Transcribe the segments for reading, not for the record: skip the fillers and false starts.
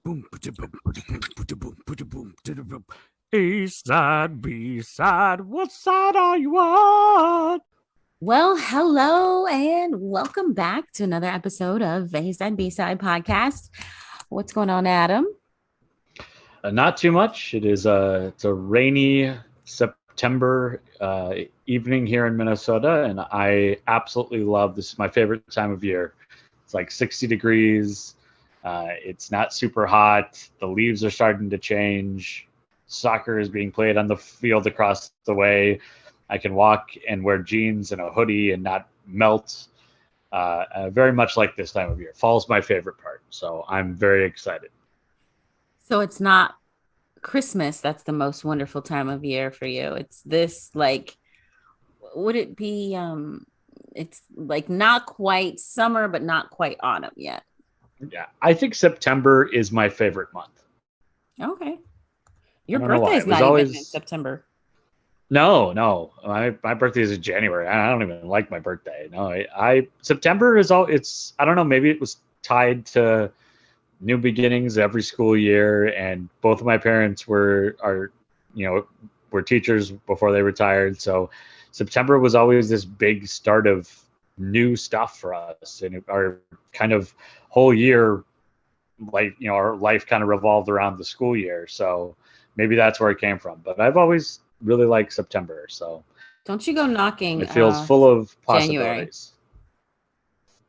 A side, B side, what side are you on? Well, hello and welcome back to another episode of A Side B Side podcast. What's going on, Adam? Not too much. It's a rainy September evening here in Minnesota, and I absolutely love this. Is my favorite time of year. It's like 60 degrees. It's not super hot. The leaves are starting to change. Soccer is being played on the field across the way. I can walk and wear jeans and a hoodie and not melt. Very much like this time of year. Fall's my favorite part, so I'm very excited. So it's not Christmas that's the most wonderful time of year for you. It's this would it be it's like not quite summer but not quite autumn yet. Yeah, I think September is my favorite month. Okay. Your birthday is not even in September. No. My birthday is in January. I don't even like my birthday. No, September is all. It's I don't know. Maybe it was tied to new beginnings every school year, and both of my parents were teachers before they retired. So September was always this big start of new stuff for us, and our kind of whole year, our life kind of revolved around the school year. So maybe that's where it came from. But I've always really liked September. So don't you go knocking? It feels full of possibilities.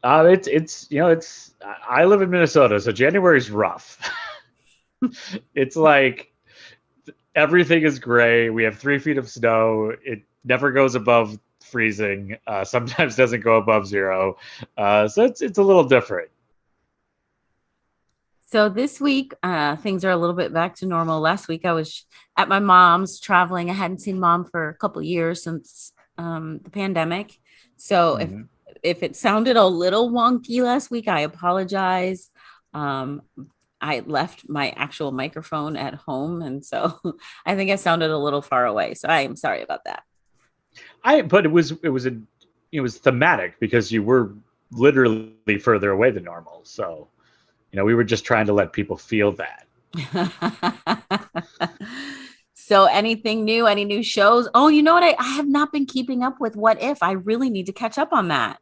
January. I live in Minnesota, so January's rough. It's like everything is gray. We have 3 feet of snow. It never goes above freezing. Sometimes doesn't go above zero. So it's a little different. So this week, things are a little bit back to normal. Last week, I was at my mom's traveling. I hadn't seen mom for a couple of years since the pandemic. So if it sounded a little wonky last week, I apologize. I left my actual microphone at home, and so I think I sounded a little far away. So I am sorry about that. But it was thematic because you were literally further away than normal. So. We were just trying to let people feel that. So anything new, any new shows? Oh, you know what? I have not been keeping up with What If. I really need to catch up on that.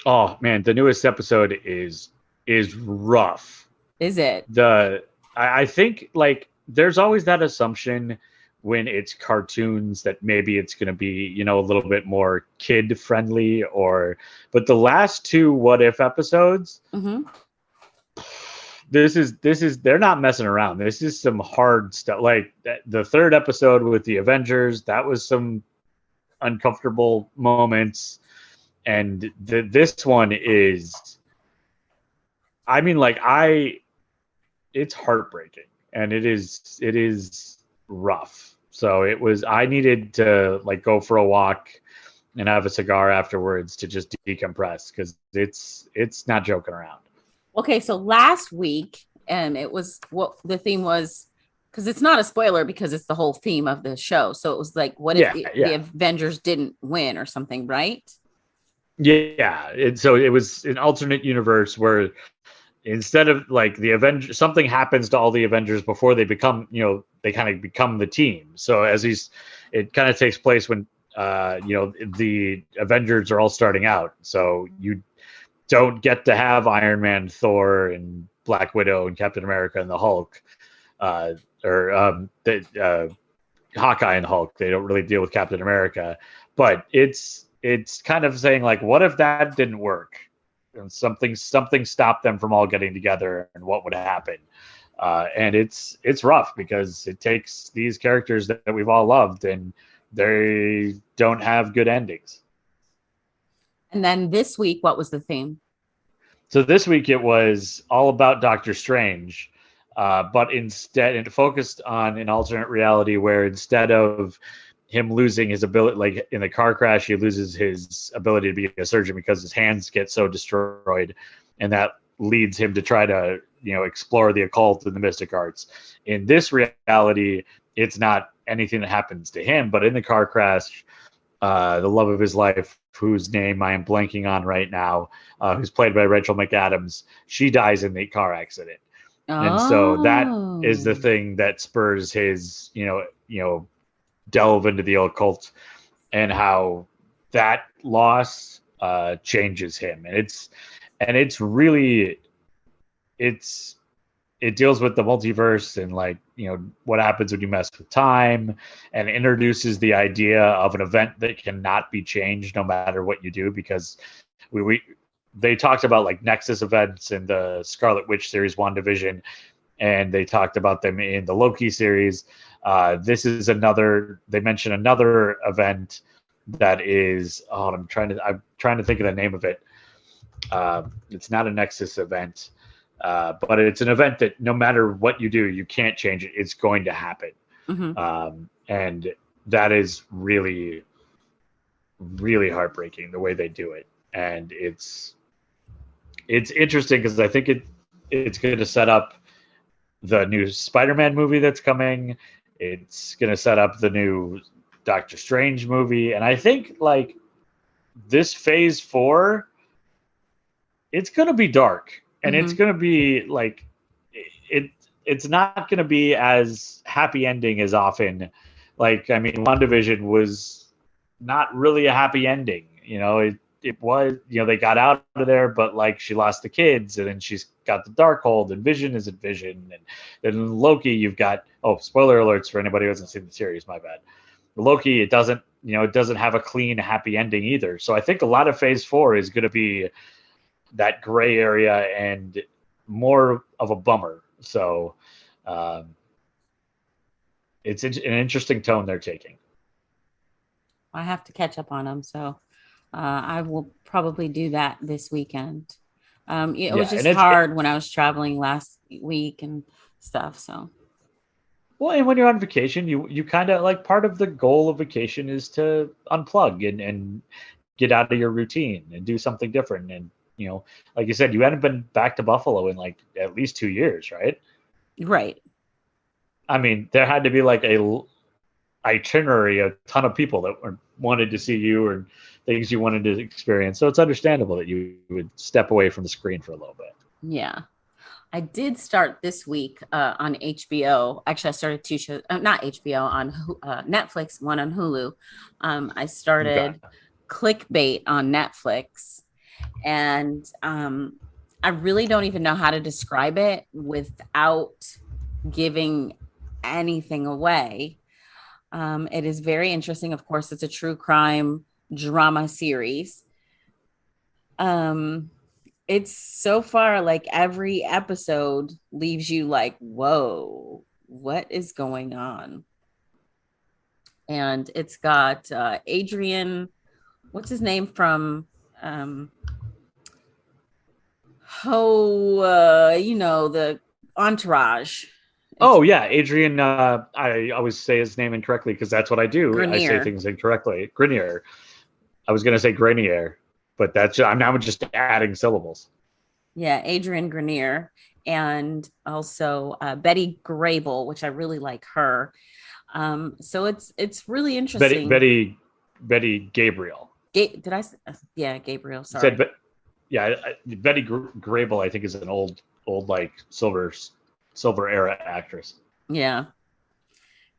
Oh man, the newest episode is rough. Is it? I think there's always that assumption when it's cartoons that maybe it's going to be, a little bit more kid friendly but the last 2 What If episodes, This is they're not messing around. This is some hard stuff. Like the 3rd episode with the Avengers, that was some uncomfortable moments, and this one is, it's heartbreaking, and it is rough. So I needed to go for a walk and have a cigar afterwards to just decompress, because it's not joking around. Okay, so last week, it was what the theme was, because it's not a spoiler because it's the whole theme of the show. So it was like, what if the Avengers didn't win or something, right? Yeah. So it was an alternate universe where instead of the Avengers, something happens to all the Avengers before they become, they kind of become the team. So it kind of takes place when, the Avengers are all starting out. So you don't get to have Iron Man, Thor, and Black Widow, and Captain America, and the Hulk, Hawkeye and Hulk. They don't really deal with Captain America, but it's kind of saying what if that didn't work, and something stopped them from all getting together, and what would happen? And it's rough because it takes these characters that we've all loved, and they don't have good endings. And then this week, what was the theme? So this week it was all about Doctor Strange, but instead it focused on an alternate reality where instead of him losing his ability, in the car crash, he loses his ability to be a surgeon because his hands get so destroyed, and that leads him to try to explore the occult and the mystic arts. In this reality, it's not anything that happens to him, but in the car crash, the love of his life, whose name I am blanking on right now, who's played by Rachel McAdams, she dies in the car accident. And so that is the Oh. thing that spurs his, delve into the occult, and how that loss changes him. And it's really, it's it deals with the multiverse, and like, what happens when you mess with time, and introduces the idea of an event that cannot be changed no matter what you do, because we they talked about like Nexus events in the Scarlet Witch series WandaVision, and they talked about them in the Loki series. This is another. They mention another event that is. Oh, I'm trying to think of the name of it. It's not a Nexus event, but it's an event that no matter what you do, you can't change it. It's going to happen, Mm-hmm. and that is really, really heartbreaking the way they do it. And it's interesting because I think it's going to set up the new Spider-Man movie that's coming. It's going to set up the new Doctor Strange movie, and I think like this Phase 4, it's going to be dark, and it's Mm-hmm. going to be like it's not going to be as happy ending as often. Like, I mean, WandaVision was not really a happy ending. It was, they got out of there, but like she lost the kids, and then she's got the Darkhold, and Vision isn't Vision, and then Loki, you've got, oh, spoiler alerts for anybody who hasn't seen the series, my bad. Loki, it doesn't have a clean, happy ending either. So I think a lot of Phase 4 is going to be that gray area and more of a bummer. So it's an interesting tone they're taking. I have to catch up on them, so I will probably do that this weekend. It was Yeah, just and hard when I was traveling last week and stuff. So, well, and when you're on vacation, you kind of like, part of the goal of vacation is to unplug and get out of your routine and do something different. And like you said, you hadn't been back to Buffalo in like at least 2 years, right? right. I mean, there had to be like a itinerary, a ton of people that wanted to see you, or things you wanted to experience. So it's understandable that you would step away from the screen for a little bit. Yeah. I did start this week on HBO. Actually, I started two shows, not HBO, on Netflix, one on Hulu. I Okay. started Clickbait on Netflix, and I really don't even know how to describe it without giving anything away. It is very interesting. Of course, it's a true crime drama series. It's so far like every episode leaves you like, whoa, what is going on? And it's got Adrian, what's his name from the Entourage. It's Oh yeah, Adrian. I always say his name incorrectly because that's what I do. I say Grenier. things incorrectly. Grenier. I was going to say Grenier, but I'm now just adding syllables. Yeah, Adrian Grenier. And also Betty Grable, which I really like her. So it's really Betty interesting. Betty Betty Gabriel. Did I? Yeah, Gabriel. Said, Sorry. but yeah, Betty Grable, I think, is an old like silver era actress. Yeah.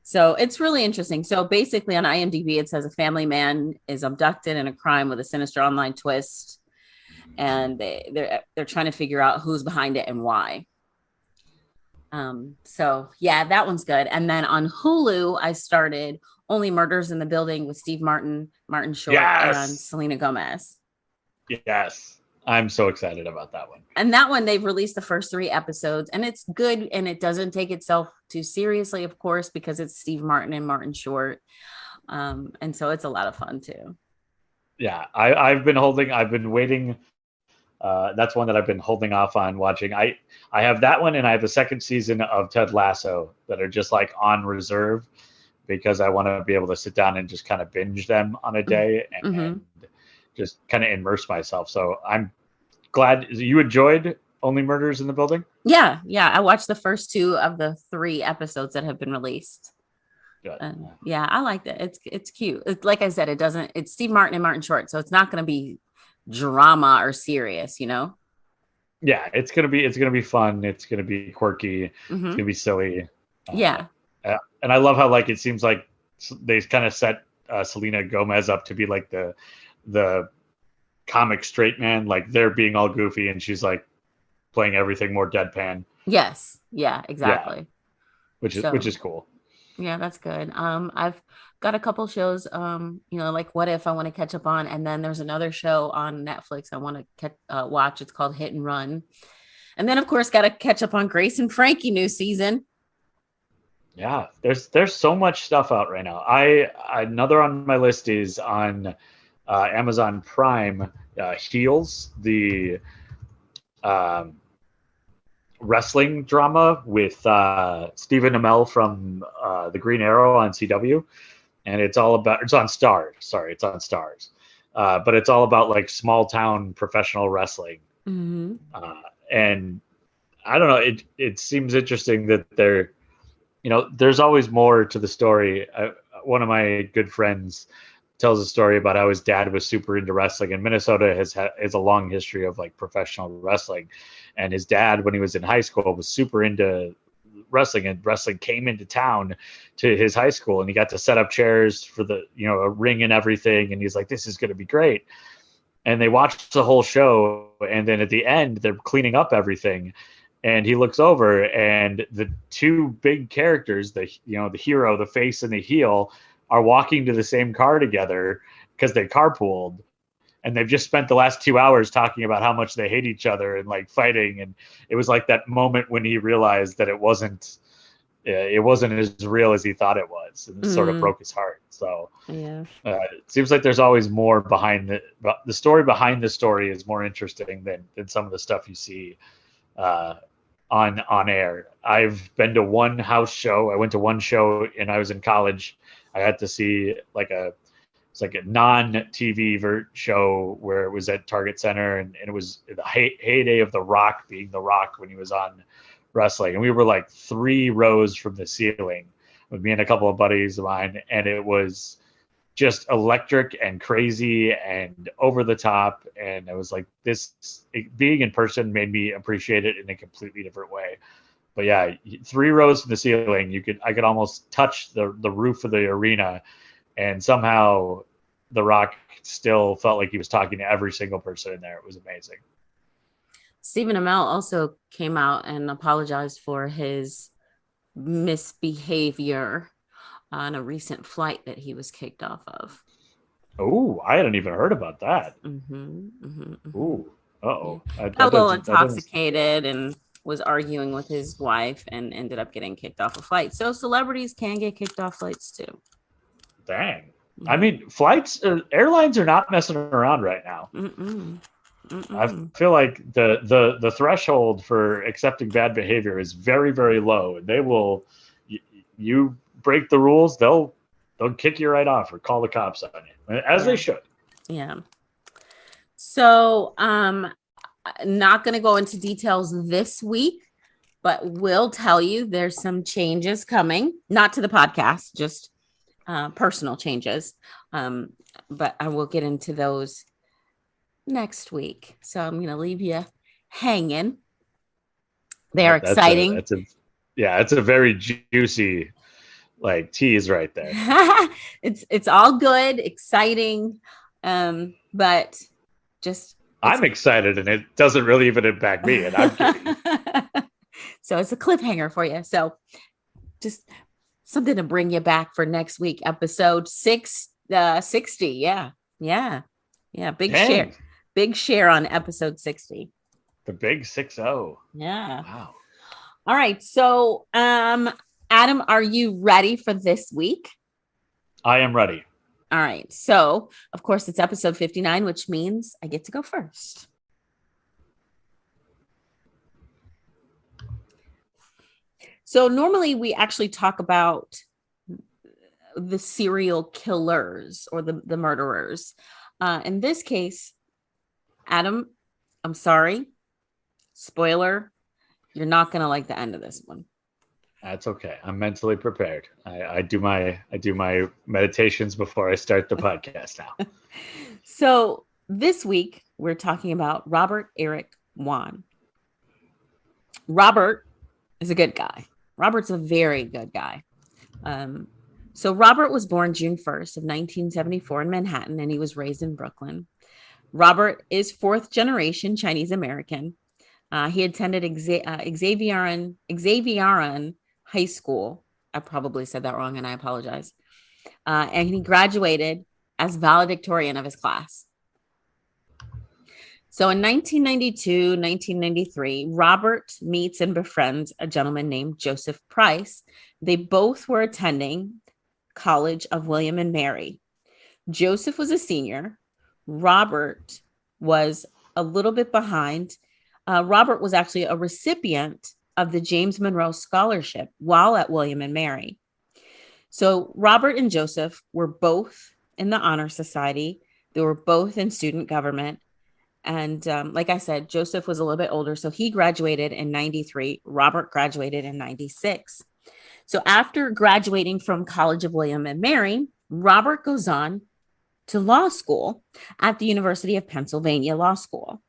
So it's really interesting. So basically, on IMDb, it says a family man is abducted in a crime with a sinister online twist, and they're trying to figure out who's behind it and why. So yeah, that one's good. And then on Hulu, I started Only Murders in the Building with Steve Martin, Martin Short, and Yes, Selena Gomez. yes, I'm so excited about that one. And that one, they've released the first 3 episodes, and it's good, and it doesn't take itself too seriously, of course, because it's Steve Martin and Martin Short. And so it's a lot of fun too. Yeah, I've been waiting. That's one that I've been holding off on watching. I have that one, and I have the second season of Ted Lasso that are just like on reserve, because I want to be able to sit down and just kind of binge them on a day, Mm-hmm. and just kind of immerse myself. So I'm glad you enjoyed Only Murders in the Building. Yeah, I watched the first 2 of the 3 episodes that have been released. Good. Yeah, I liked it. It's cute. Like I said, it's Steve Martin and Martin Short, so it's not going to be drama or serious. Yeah, it's gonna be fun. It's gonna be quirky. It's gonna be silly. Yeah. And I love how like it seems like they kind of set Selena Gomez up to be like the comic straight man. Like they're being all goofy, and she's like playing everything more deadpan. Yes. Yeah, Yeah, exactly. which So is cool. yeah, that's good. I've got a couple shows, like What If I want to catch up on, and then there's another show on Netflix I want to watch. It's called Hit and Run, and then of course got to catch up on Grace and Frankie new season. Yeah, there's so much stuff out right now. I Another on my list is on Amazon Prime. Heels, the um, wrestling drama with Stephen Amell from the Green Arrow on CW, and it's on Stars. Sorry, it's on Stars, but it's all about like small town professional wrestling, and I don't know. It seems interesting that there's always more to the story. One of my good friends tells a story about how his dad was super into wrestling, and Minnesota has a long history of like professional wrestling. And his dad, when he was in high school, was super into wrestling, and wrestling came into town to his high school, and he got to set up chairs for a ring and everything. And he's like, "This is going to be great." And they watched the whole show, and then at the end, they're cleaning up everything. And he looks over, and the two big characters, the hero, the face, and the heel, are walking to the same car together because they carpooled, and they've just spent the last 2 hours talking about how much they hate each other and like fighting. And it was like that moment when he realized that it wasn't as real as he thought it was, and it sort of broke his heart. So yeah, it seems like there's always more behind the story. Behind the story is more interesting than some of the stuff you see on air. I've been to one house show. I went to one show, and I was in college. I had to see it's like a non-TV show where it was at Target Center, and it was the heyday of The Rock being The Rock when he was on wrestling. And we were like 3 rows from the ceiling with me and a couple of buddies of mine, and it was just electric and crazy and over the top. And I was like, being in person made me appreciate it in a completely different way. But yeah, 3 rows from the ceiling, I could almost touch the roof of the arena, and somehow The Rock still felt like he was talking to every single person in there. It was amazing. Stephen Amell also came out and apologized for his misbehavior on a recent flight that he was kicked off of. Oh, I hadn't even heard about that. Ooh, uh-oh. A little intoxicated and was arguing with his wife and ended up getting kicked off a flight. So celebrities can get kicked off flights too. Dang. I mean, airlines are not messing around right now. I feel like the threshold for accepting bad behavior is very, very low. They will, you break the rules, they'll kick you right off or call the cops on you, as they should. Yeah. So, not going to go into details this week, but will tell you there's some changes coming, not to the podcast, just personal changes. But I will get into those next week. So I'm going to leave you hanging. They're exciting. It's a very juicy like tease right there. It's all good, exciting. But just I'm excited, and it doesn't really even impact me, and I'm kidding. So it's a cliffhanger for you. So just something to bring you back for next week, episode 60. Yeah. Big share on episode 60. The big 6-0. Yeah. Wow. All right. So, Adam, are you ready for this week? I am ready. All right. So, of course, it's episode 59, which means I get to go first. So normally we actually talk about the serial killers or the murderers. In this case, Adam, I'm sorry. Spoiler, you're not going to like the end of this one. That's okay. I'm mentally prepared. I do my meditations before I start the podcast now. So this week we're talking about Robert Eric Wone. Robert is a good guy. Robert's a very good guy. So Robert was born June 1st of 1974 in Manhattan, and he was raised in Brooklyn. Robert is fourth generation Chinese American. He attended Xavieron High School. I probably said that wrong, and I apologize. And he graduated as valedictorian of his class. So in 1992, 1993, Robert meets and befriends a gentleman named Joseph Price. They both were attending College of William and Mary. Joseph was a senior. Robert was a little bit behind. Robert was actually a recipient of the James Monroe Scholarship while at William and Mary. So Robert and Joseph were both in the Honor Society. They were both in student government. And like I said, Joseph was a little bit older. So he graduated in 93. Robert graduated in 96. So after graduating from College of William and Mary, Robert goes on to law school at the University of Pennsylvania Law School.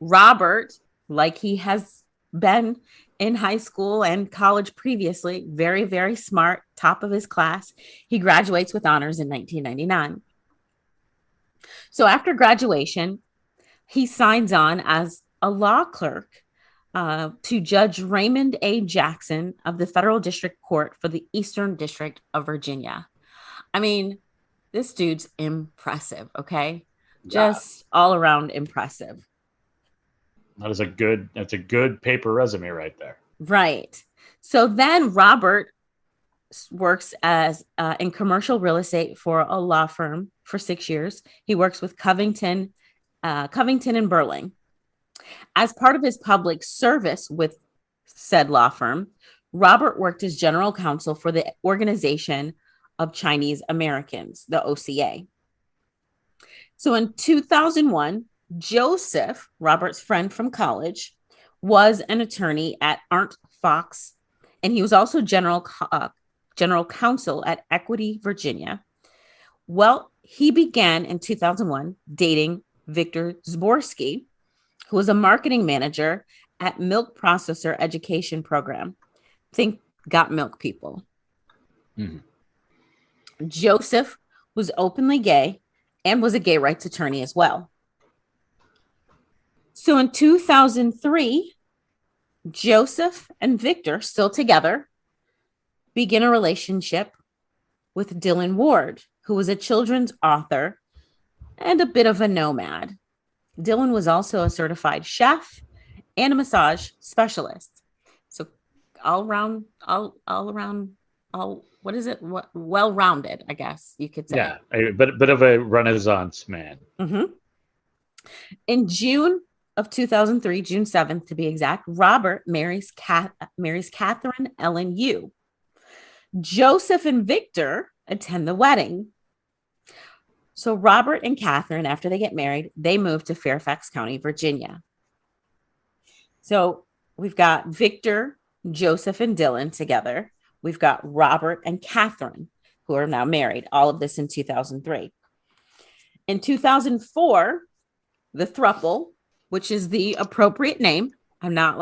Robert, like he has been in high school and college previously, very, very smart, top of his class. He graduates with honors in 1999. So after graduation, he signs on as a law clerk to Judge Raymond A. Jackson of the Federal District Court for the Eastern District of Virginia. I mean, this dude's impressive, okay? Just all around impressive. That's a good paper resume right there. Right. So then Robert works as in commercial real estate for a law firm for 6 years. He works with Covington and Burling. As part of his public service with said law firm, Robert worked as general counsel for the Organization of Chinese Americans, the OCA. So in 2001, Joseph, Robert's friend from college, was an attorney at Arndt Fox, and he was also general counsel at Equity, Virginia. Well, he began in 2001 dating Victor Zborsky, who was a marketing manager at Milk Processor Education Program. Think Got Milk people. Mm-hmm. Joseph was openly gay and was a gay rights attorney as well. So in 2003, Joseph and Victor, still together, begin a relationship with Dylan Ward, who was a children's author and a bit of a nomad. Dylan was also a certified chef and a massage specialist. So well-rounded, I guess you could say. Yeah, a bit of a Renaissance man. Mm-hmm. In June of 2003, June 7th to be exact, Robert marries Catherine Ellen Yu. Joseph and Victor attend the wedding. So Robert and Catherine, after they get married, they move to Fairfax County, Virginia. So we've got Victor, Joseph, and Dylan together. We've got Robert and Catherine, who are now married. All of this in 2003. In 2004, the throuple, which is the appropriate name. I'm not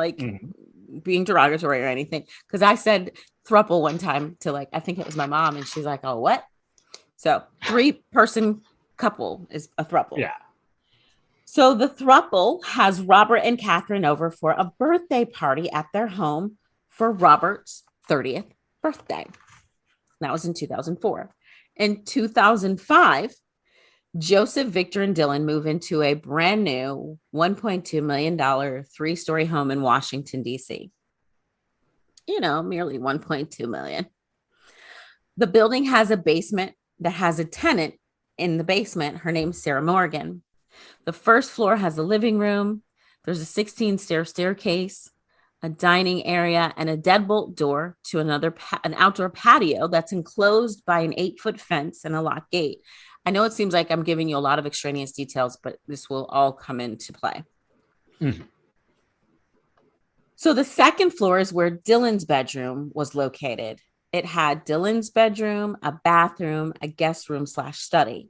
being derogatory or anything, because I said throuple one time to I think it was my mom, and she's like, oh, what? So 3-person couple is a throuple. Yeah. So the throuple has Robert and Catherine over for a birthday party at their home for Robert's 30th birthday. That was in 2004. In 2005, Joseph, Victor, and Dylan move into a brand new $1.2 million 3-story home in Washington, D.C. Merely $1.2 million. The building has a basement that has a tenant in the basement. Her name's Sarah Morgan. The first floor has a living room. There's a 16-stair staircase, a dining area, and a deadbolt door to an outdoor patio that's enclosed by an 8-foot fence and a locked gate. I know it seems like I'm giving you a lot of extraneous details, but this will all come into play. Mm-hmm. So the second floor is where Dylan's bedroom was located. It had Dylan's bedroom, a bathroom, a guest room /study.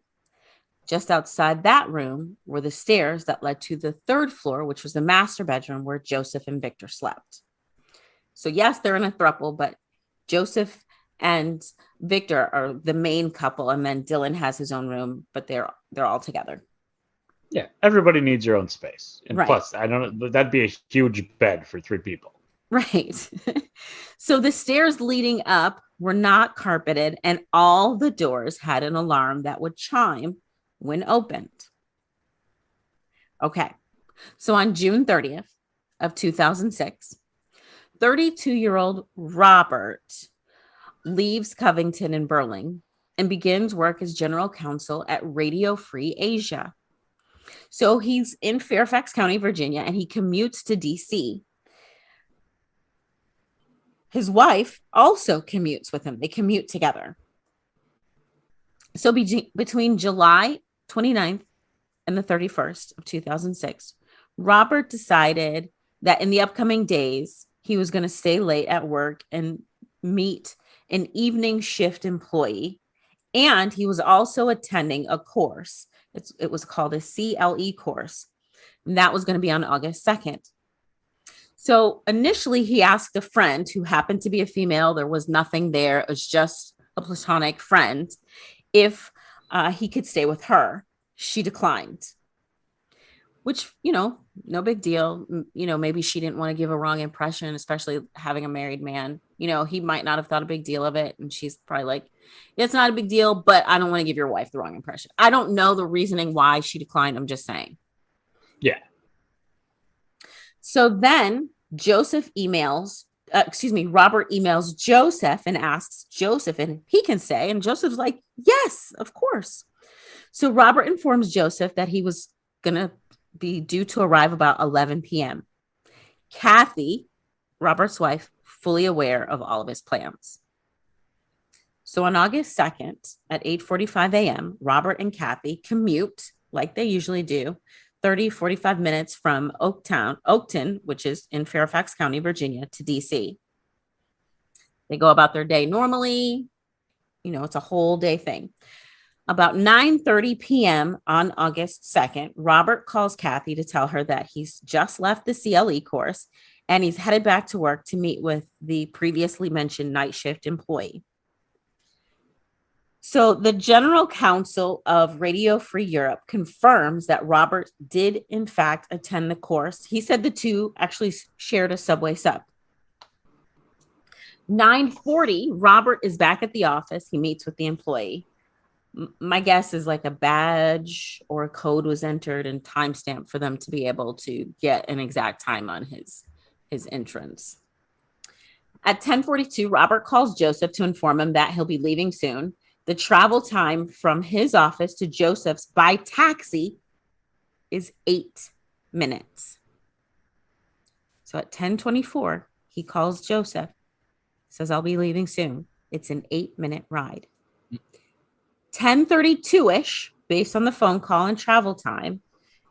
Just outside that room were the stairs that led to the third floor, which was the master bedroom where Joseph and Victor slept. So yes, they're in a throuple, but Joseph and Victor are the main couple, and then Dylan has his own room, but they're all together. Yeah, everybody needs your own space. And right. Plus, I don't know, that'd be a huge bed for 3 people. Right. So the stairs leading up were not carpeted, and all the doors had an alarm that would chime when opened. Okay. So on June 30th of 2006, 32-year-old Robert leaves Covington in Burling and begins work as general counsel at Radio Free Asia. So he's in Fairfax County, Virginia, and he commutes to DC. His wife also commutes with him. They commute together. So between July 29th and the 31st of 2006, Robert decided that in the upcoming days, he was going to stay late at work and meet an evening shift employee. And he was also attending a course. It was called a CLE course. And that was going to be on August 2nd. So initially, he asked a friend who happened to be a female. There was nothing there. It was just a platonic friend. If he could stay with her. She declined, which, no big deal. Maybe she didn't want to give a wrong impression, especially having a married man. He might not have thought a big deal of it. And she's probably like, it's not a big deal, but I don't want to give your wife the wrong impression. I don't know the reasoning why she declined. I'm just saying. Yeah. So then Robert emails Joseph and asks Joseph if he can stay. And Joseph's like, yes, of course. So Robert informs Joseph that he was going to be due to arrive about 11 p.m. Kathy, Robert's wife, fully aware of all of his plans. So on August 2nd at 8:45 a.m., Robert and Kathy commute like they usually do, 45 minutes from Oakton, which is in Fairfax County, Virginia, to DC. They go about their day normally. It's a whole day thing. About 9:30 p.m. on August 2nd, Robert calls Kathy to tell her that he's just left the CLE course and he's headed back to work to meet with the previously mentioned night shift employee. So the General Counsel of Radio Free Europe confirms that Robert did, in fact, attend the course. He said the two actually shared a subway sub. 9:40, Robert is back at the office. He meets with the employee. My guess is like a badge or a code was entered and timestamped for them to be able to get an exact time on his entrance. At 10:42, Robert calls Joseph to inform him that he'll be leaving soon. The travel time from his office to Joseph's by taxi is 8 minutes. So at 10:24, he calls Joseph, says, I'll be leaving soon. It's an 8-minute ride. 10:32-ish, based on the phone call and travel time,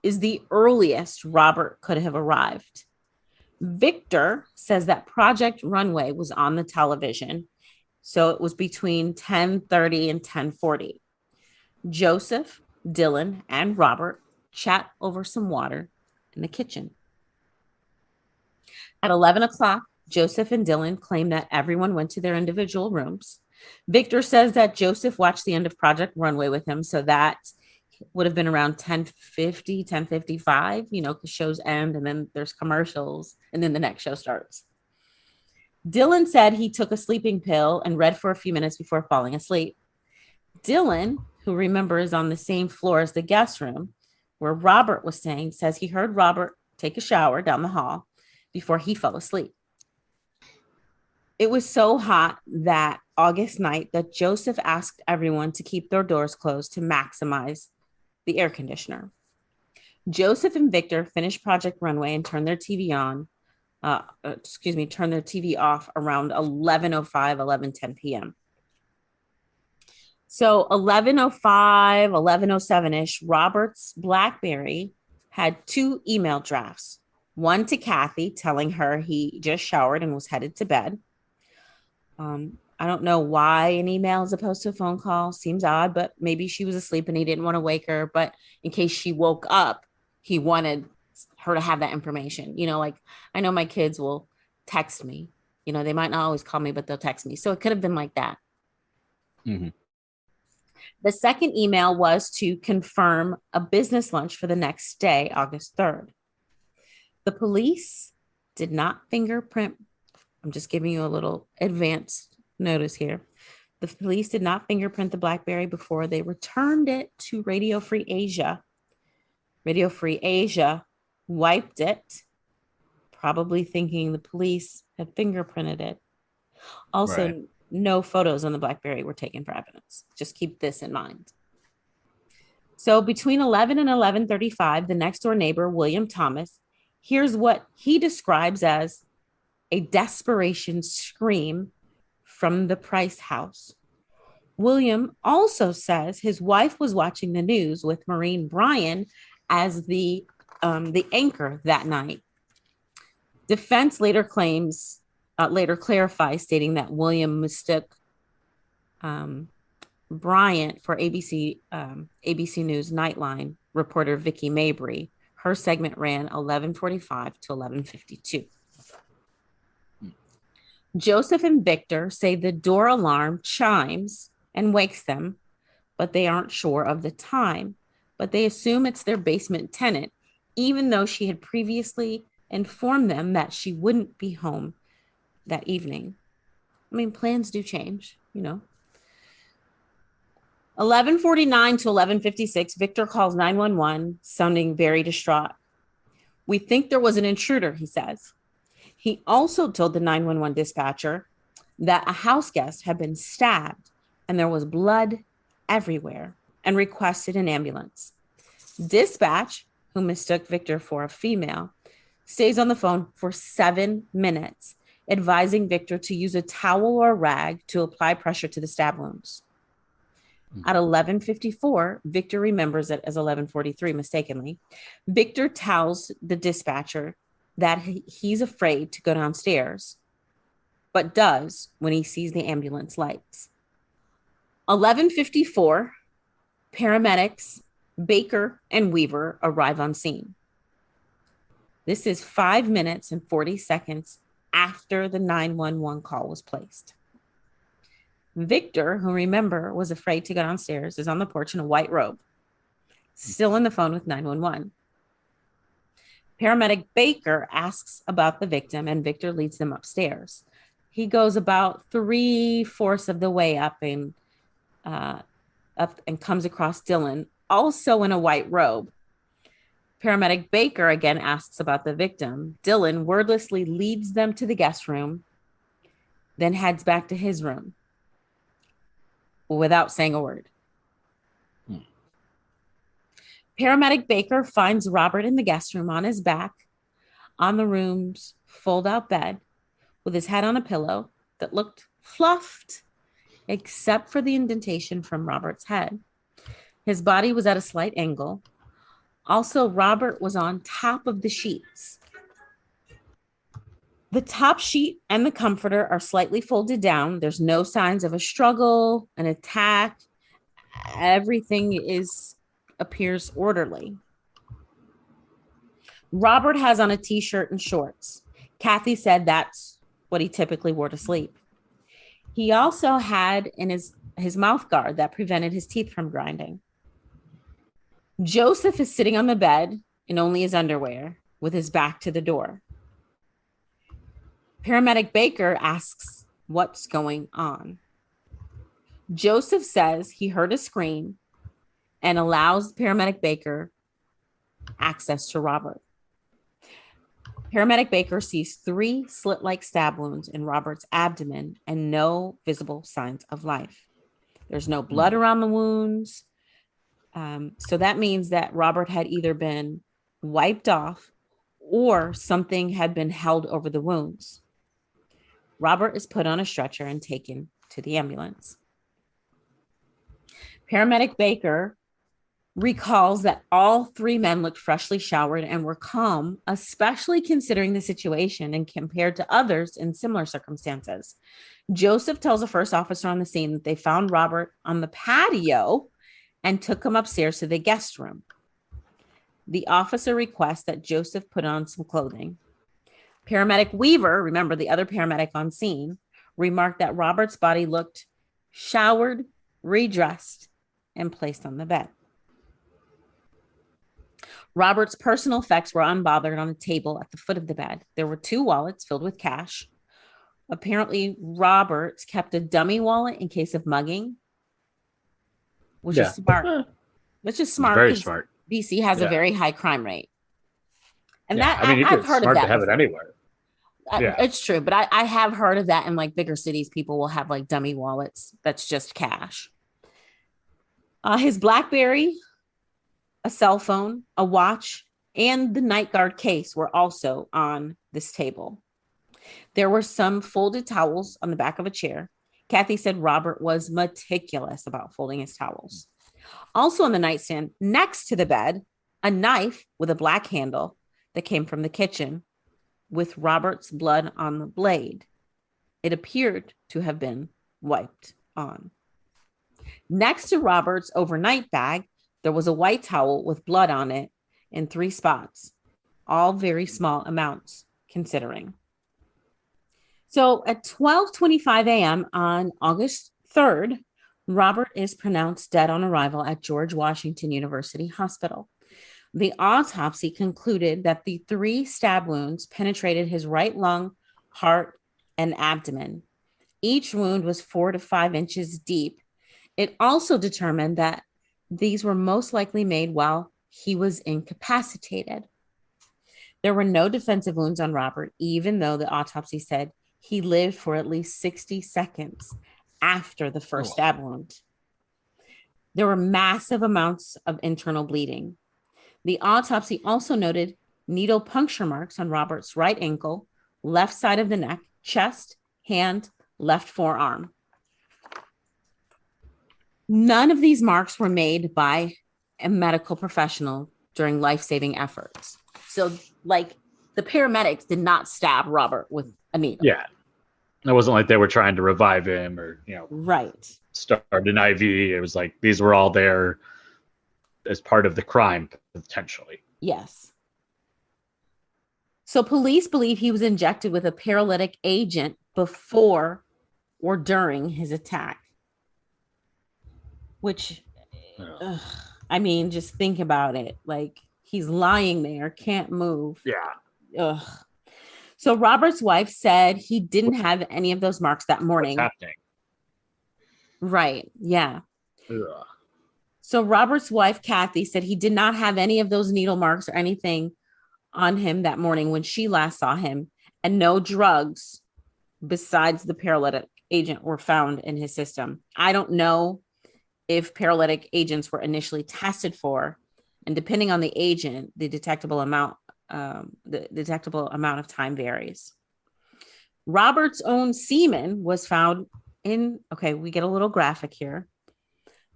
is the earliest Robert could have arrived. Victor says that Project Runway was on the television. So it was between 10:30 and 10:40. Joseph, Dylan, and Robert chat over some water in the kitchen. At 11 o'clock, Joseph and Dylan claim that everyone went to their individual rooms. Victor says that Joseph watched the end of Project Runway with him. So that would have been around 10:50, 10:55, because shows end and then there's commercials and then the next show starts. Dylan said he took a sleeping pill and read for a few minutes before falling asleep. Dylan, who remember is on the same floor as the guest room where Robert was staying, says he heard Robert take a shower down the hall before he fell asleep. It was so hot that August night that Joseph asked everyone to keep their doors closed to maximize the air conditioner. Joseph and Victor finished Project Runway and turned their TV off around 11:05, 11:10 p.m. So 11:05, 11:07-ish, Robert's BlackBerry had 2 email drafts. One to Kathy telling her he just showered and was headed to bed. I don't know why an email as opposed to a phone call. Seems odd, but maybe she was asleep and he didn't want to wake her. But in case she woke up, he wanted her to have that information. Like I know my kids will text me. They might not always call me, but they'll text me. So it could have been like that. Mm-hmm. The second email was to confirm a business lunch for the next day, August 3rd. The police did not fingerprint. I'm just giving you a little advance notice here. The police did not fingerprint the BlackBerry before they returned it to Radio Free Asia. Radio Free Asia wiped it, probably thinking the police had fingerprinted it. Also, right. No photos on the BlackBerry were taken for evidence. Just keep this in mind. So between 11 and 11:35, the next door neighbor, William Thomas, hears what he describes as a desperation scream from the Price house. William also says his wife was watching the news with Maureen Bryan as the anchor that night. Defense later clarifies, stating that William mistook Bryant for ABC News Nightline reporter Vicky Mabry. Her segment ran 11:45 to 11:52. Joseph and Victor say the door alarm chimes and wakes them, but they aren't sure of the time. But they assume it's their basement tenant, even though she had previously informed them that she wouldn't be home that evening. I mean, plans do change, 11:49 to 11:56, Victor calls 911, sounding very distraught. "We think there was an intruder," he says. He also told the 911 dispatcher that a house guest had been stabbed and there was blood everywhere, and requested an ambulance. Dispatch, who mistook Victor for a female, stays on the phone for 7 minutes, advising Victor to use a towel or rag to apply pressure to the stab wounds. At 11:54, Victor remembers it as 11:43 mistakenly. Victor tells the dispatcher that he's afraid to go downstairs, but does when he sees the ambulance lights. 11:54, paramedics Baker and Weaver arrive on scene. This is 5 minutes and 40 seconds after the 911 call was placed. Victor, who remember was afraid to go downstairs, is on the porch in a white robe, still on the phone with 911. Paramedic Baker asks about the victim, and Victor leads them upstairs. He goes about 3/4 of the way up and comes across Dylan, also in a white robe. Paramedic Baker again asks about the victim. Dylan wordlessly leads them to the guest room, then heads back to his room without saying a word. Paramedic Baker finds Robert in the guest room on his back on the room's fold-out bed with his head on a pillow that looked fluffed except for the indentation from Robert's head. His body was at a slight angle. Also, Robert was on top of the sheets. The top sheet and the comforter are slightly folded down. There's no signs of a struggle, an attack. Everything appears orderly. Robert has on a t-shirt and shorts. Kathy said that's what he typically wore to sleep. He also had in his mouth guard that prevented his teeth from grinding. Joseph is sitting on the bed in only his underwear with his back to the door. Paramedic Baker asks what's going on. Joseph says he heard a scream and allows Paramedic Baker access to Robert. Paramedic Baker sees 3 slit-like stab wounds in Robert's abdomen and no visible signs of life. There's no blood around the wounds. So that means that Robert had either been wiped off or something had been held over the wounds. Robert is put on a stretcher and taken to the ambulance. Paramedic Baker recalls that all three men looked freshly showered and were calm, especially considering the situation and compared to others in similar circumstances. Joseph tells a first officer on the scene that they found Robert on the patio and took him upstairs to the guest room. The officer requests that Joseph put on some clothing. Paramedic Weaver, remember the other paramedic on scene, remarked that Robert's body looked showered, redressed, and placed on the bed. Robert's personal effects were unbothered on a table at the foot of the bed. There were 2 wallets filled with cash. Apparently, Roberts kept a dummy wallet in case of mugging, which is smart. Which is smart. Very smart. BC has a very high crime rate. And that, I mean, I've heard of that. To have it anywhere. It's true, but I have heard of that in like bigger cities. People will have like dummy wallets that's just cash. His BlackBerry, a cell phone, a watch, and the night guard case were also on this table. There were some folded towels on the back of a chair. Kathy said Robert was meticulous about folding his towels. Also on the nightstand next to the bed, a knife with a black handle that came from the kitchen with Robert's blood on the blade. It appeared to have been wiped on. Next to Robert's overnight bag, there was a white towel with blood on it in 3 spots, all very small amounts considering. So at 12:25 a.m. on August 3rd, Robert is pronounced dead on arrival at George Washington University Hospital. The autopsy concluded that the 3 stab wounds penetrated his right lung, heart, and abdomen. Each wound was 4 to 5 inches deep. It also determined that these were most likely made while he was incapacitated. There were no defensive wounds on Robert, even though the autopsy said he lived for at least 60 seconds after the first stab wound. There were massive amounts of internal bleeding. The autopsy also noted needle puncture marks on Robert's right ankle, left side of the neck, chest, hand, left forearm. None of these marks were made by a medical professional during life-saving efforts. So, like, the paramedics did not stab Robert with a needle. Yeah. It wasn't like they were trying to revive him or, right. Start an IV. It was like these were all there as part of the crime, potentially. Yes. So police believe he was injected with a paralytic agent before or during his attack. Which, I mean, just think about it. Like, he's lying there, can't move. Yeah. So Robert's wife said he didn't have any of those marks that morning. What's happening? Right. Yeah. Ugh. So Robert's wife, Kathy, said he did not have any of those needle marks or anything on him that morning when she last saw him, and no drugs besides the paralytic agent were found in his system. I don't know if paralytic agents were initially tested for, and depending on the agent, the detectable amount of time varies. Robert's own semen was found in, we get a little graphic here,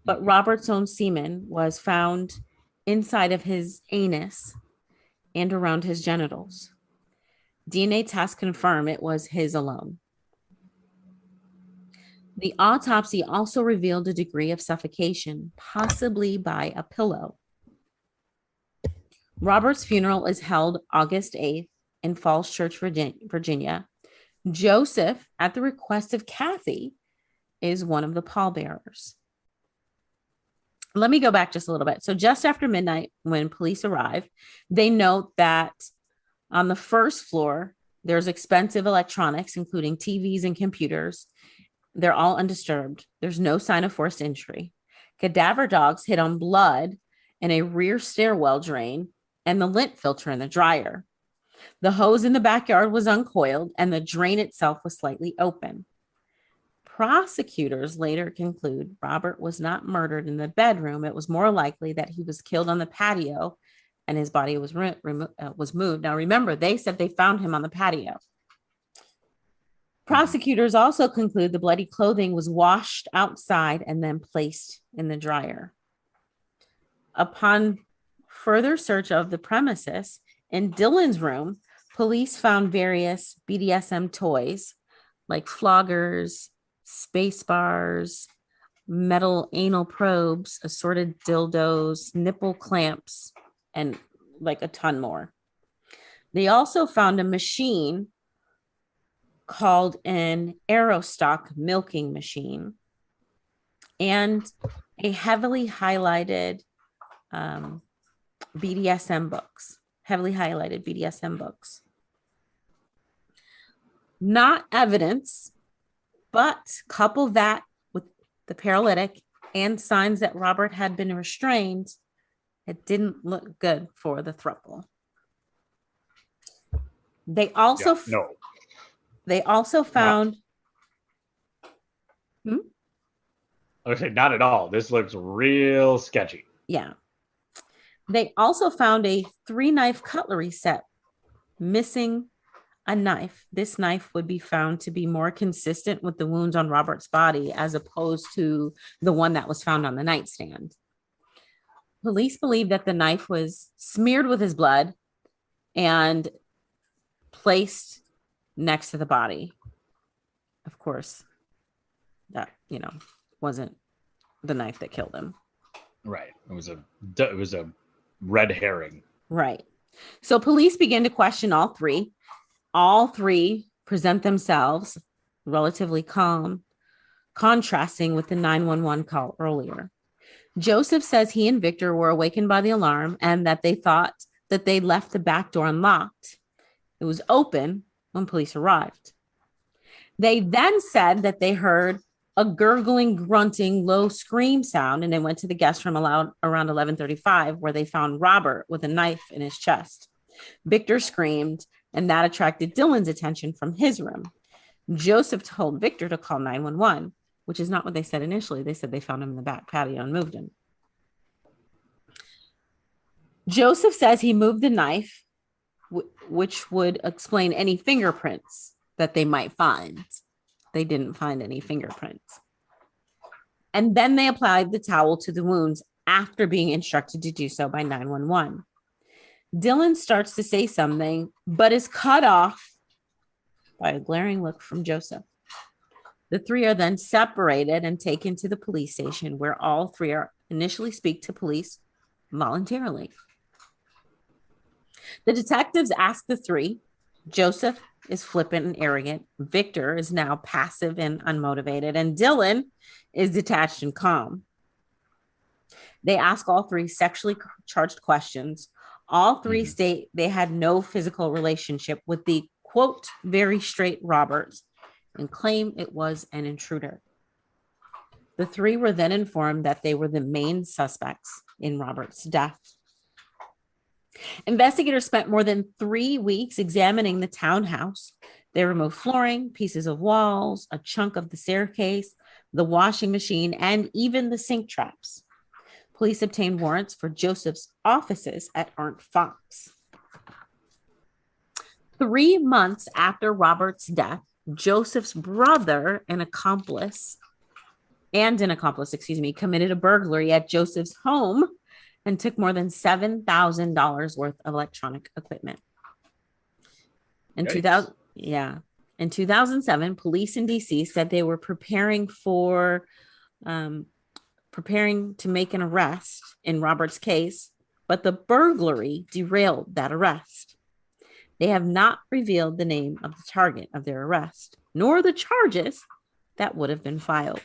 but Robert's own semen was found inside of his anus and around his genitals. DNA tests confirm it was his alone. The autopsy also revealed a degree of suffocation, possibly by a pillow. Robert's funeral is held August 8th in Falls Church, Virginia. Joseph, at the request of Kathy, is one of the pallbearers. Let me go back just a little bit. So just after midnight, when police arrive, they note that on the first floor, there's expensive electronics, including TVs and computers. They're all undisturbed. There's no sign of forced injury. Cadaver dogs hid on blood in a rear stairwell drain and the lint filter in the dryer. The hose in the backyard was uncoiled and the drain itself was slightly open. Prosecutors later conclude Robert was not murdered in the bedroom. It was more likely that he was killed on the patio and his body was moved. Now, remember, they said they found him on the patio. Prosecutors also conclude the bloody clothing was washed outside and then placed in the dryer. Upon further search of the premises, in Dylan's room, police found various BDSM toys like floggers, space bars, metal anal probes, assorted dildos, nipple clamps, and like a ton more. They also found a machine called an Aerostock milking machine and a heavily highlighted BDSM books. Not evidence, but couple that with the paralytic and signs that Robert had been restrained, it didn't look good for the throuple. They also found. Okay, not at all. This looks real sketchy. Yeah. They also found a 3-knife cutlery set missing a knife. This knife would be found to be more consistent with the wounds on Robert's body as opposed to the one that was found on the nightstand. Police believe that the knife was smeared with his blood and placed next to the body. Of course, that, wasn't the knife that killed him. Right. It was a red herring. Right. So police begin to question all three. All three present themselves relatively calm, contrasting with the 911 call earlier. Joseph says he and Victor were awakened by the alarm and that they thought that they left the back door unlocked. It was open when police arrived. They then said that they heard a gurgling, grunting, low scream sound, and they went to the guest room around 11:35, where they found Robert with a knife in his chest. Victor screamed, and that attracted Dylan's attention from his room. Joseph told Victor to call 911, which is not what they said initially. They said they found him in the back patio and moved him. Joseph says he moved the knife, which would explain any fingerprints that they might find. They didn't find any fingerprints. And then they applied the towel to the wounds after being instructed to do so by 911. Dylan starts to say something, but is cut off by a glaring look from Joseph. The three are then separated and taken to the police station, where all three are initially speak to police voluntarily. The detectives ask the three. Joseph is flippant and arrogant. Victor is now passive and unmotivated. And Dylan is detached and calm. They ask all three sexually charged questions. All three state they had no physical relationship with the, quote, very straight Roberts, and claim it was an intruder. The three were then informed that they were the main suspects in Robert's death. Investigators spent more than 3 weeks examining the townhouse. They removed flooring, pieces of walls, a chunk of the staircase, the washing machine, and even the sink traps. Police obtained warrants for Joseph's offices at Arndt Fox. 3 months after Robert's death, Joseph's brother, an accomplice, committed a burglary at Joseph's home and took more than $7,000 worth of electronic equipment. In 2007, police in DC said they were preparing to make an arrest in Robert's case, but the burglary derailed that arrest. They have not revealed the name of the target of their arrest, nor the charges that would have been filed.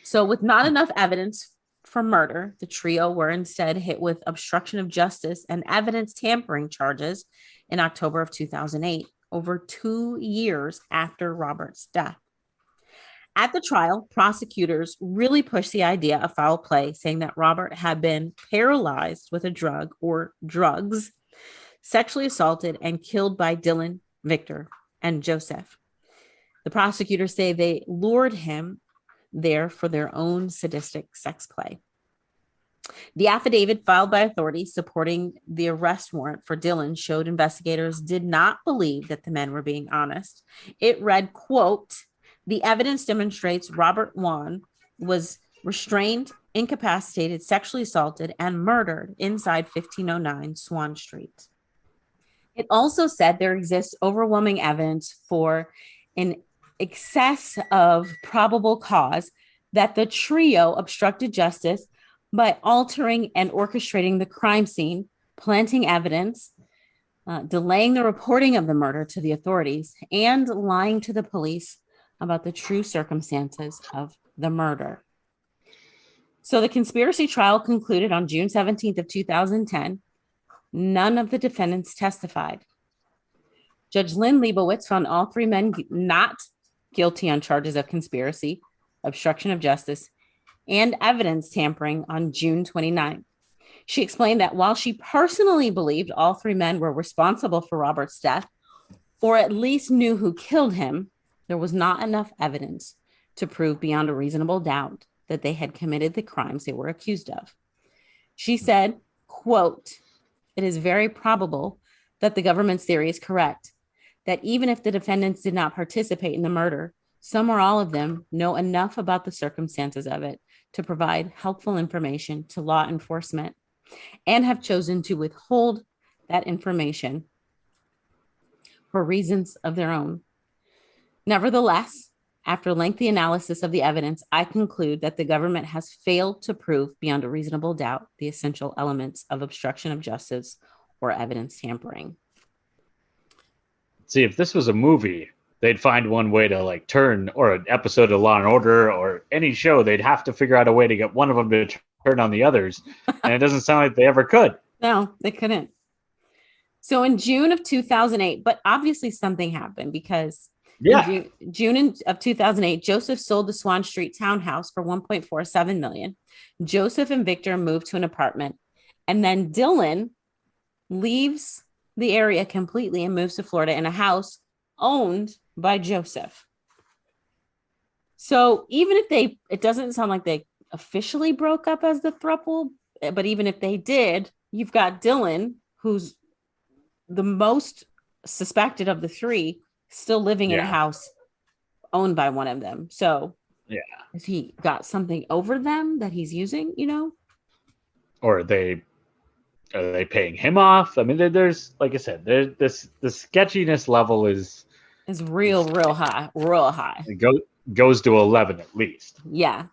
So, with not enough evidence for murder, the trio were instead hit with obstruction of justice and evidence tampering charges in October of 2008, over 2 years after Robert's death. At the trial, prosecutors really pushed the idea of foul play, saying that Robert had been paralyzed with a drug or drugs, sexually assaulted and killed by Dylan, Victor, and Joseph. The prosecutors say they lured him there for their own sadistic sex play. The affidavit filed by authorities supporting the arrest warrant for Dylan showed investigators did not believe that the men were being honest. It read, quote, "The evidence demonstrates Robert Wone was restrained incapacitated, sexually assaulted, and murdered inside 1509 Swan Street. It also said there exists overwhelming evidence for an excess of probable cause that the trio obstructed justice by altering and orchestrating the crime scene, planting evidence, delaying the reporting of the murder to the authorities, and lying to the police about the true circumstances of the murder. So the conspiracy trial concluded on June 17th of 2010. None of the defendants testified. Judge Lynn Leibowitz found all three men not guilty on charges of conspiracy, obstruction of justice, and evidence tampering on June 29th. She explained that while she personally believed all three men were responsible for Robert's death, or at least knew who killed him, there was not enough evidence to prove beyond a reasonable doubt that they had committed the crimes they were accused of. She said, quote, "It is very probable that the government's theory is correct, that even if the defendants did not participate in the murder, some or all of them know enough about the circumstances of it to provide helpful information to law enforcement and have chosen to withhold that information for reasons of their own. Nevertheless, after lengthy analysis of the evidence, I conclude that the government has failed to prove beyond a reasonable doubt the essential elements of obstruction of justice or evidence tampering." See, if this was a movie, they'd find one way to like turn, or an episode of Law and Order or any show, they'd have to figure out a way to get one of them to turn on the others. And it doesn't sound like they ever could. No, they couldn't. So in June of 2008, but obviously something happened because in June of 2008, Joseph sold the Swan Street townhouse for $1.47 million. Joseph and Victor moved to an apartment, and then Dylan leaves the area completely and moves to Florida in a house owned by Joseph. So even if it doesn't sound like they officially broke up as the throuple, but even if they did, you've got Dylan, who's the most suspected of the three, still living in a house owned by one of them. So has he got something over them that he's using, Or are they paying him off? I mean, there's, like I said, the sketchiness level is real high. It goes to 11 at least. Yeah.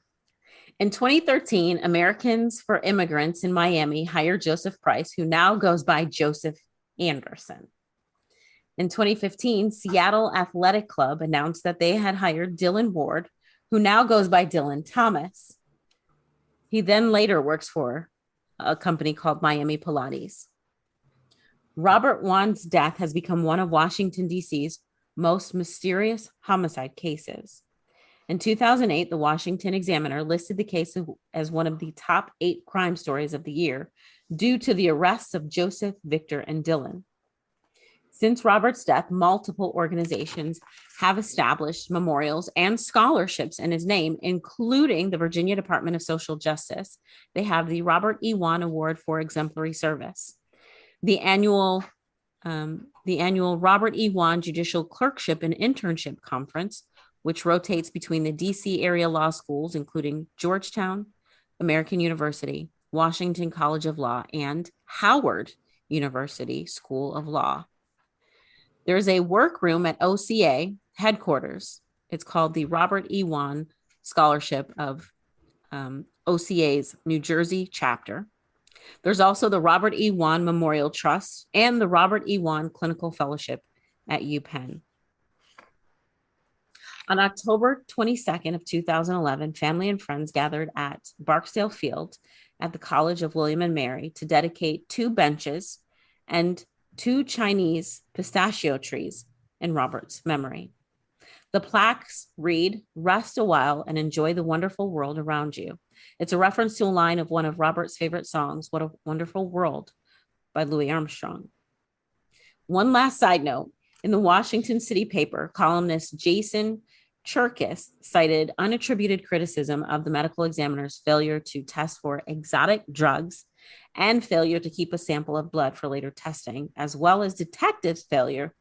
In 2013, Americans for Immigrants in Miami hired Joseph Price, who now goes by Joseph Anderson. In 2015, Seattle Athletic Club announced that they had hired Dylan Ward, who now goes by Dylan Thomas. He then later works for a company called Miami Pilates. Robert Wone's death has become one of Washington, D.C.'s most mysterious homicide cases. In 2008, the Washington Examiner listed the case as one of the top 8 crime stories of the year due to the arrests of Joseph, Victor, and Dylan. Since Robert's death, multiple organizations have established memorials and scholarships in his name, including the Virginia Department of Social Justice. They have the Robert E. Wone Award for Exemplary Service, the annual Robert E. Wone Judicial Clerkship and Internship Conference, which rotates between the D.C. area law schools, including Georgetown, American University, Washington College of Law, and Howard University School of Law. There's a workroom at OCA headquarters. It's called the Robert E. Wone Scholarship of OCA's New Jersey chapter. There's also the Robert E. Wone Memorial Trust and the Robert E. Wone Clinical Fellowship at UPenn. On October 22nd of 2011, family and friends gathered at Barksdale Field at the College of William and Mary to dedicate 2 benches and 2 Chinese pistachio trees in Robert's memory. The plaques read, "Rest a while and enjoy the wonderful world around you." It's a reference to a line of one of Robert's favorite songs, "What a Wonderful World" by Louis Armstrong. One last side note, in the Washington City paper, columnist Jason Cherkis cited unattributed criticism of the medical examiner's failure to test for exotic drugs and failure to keep a sample of blood for later testing, as well as detectives' failure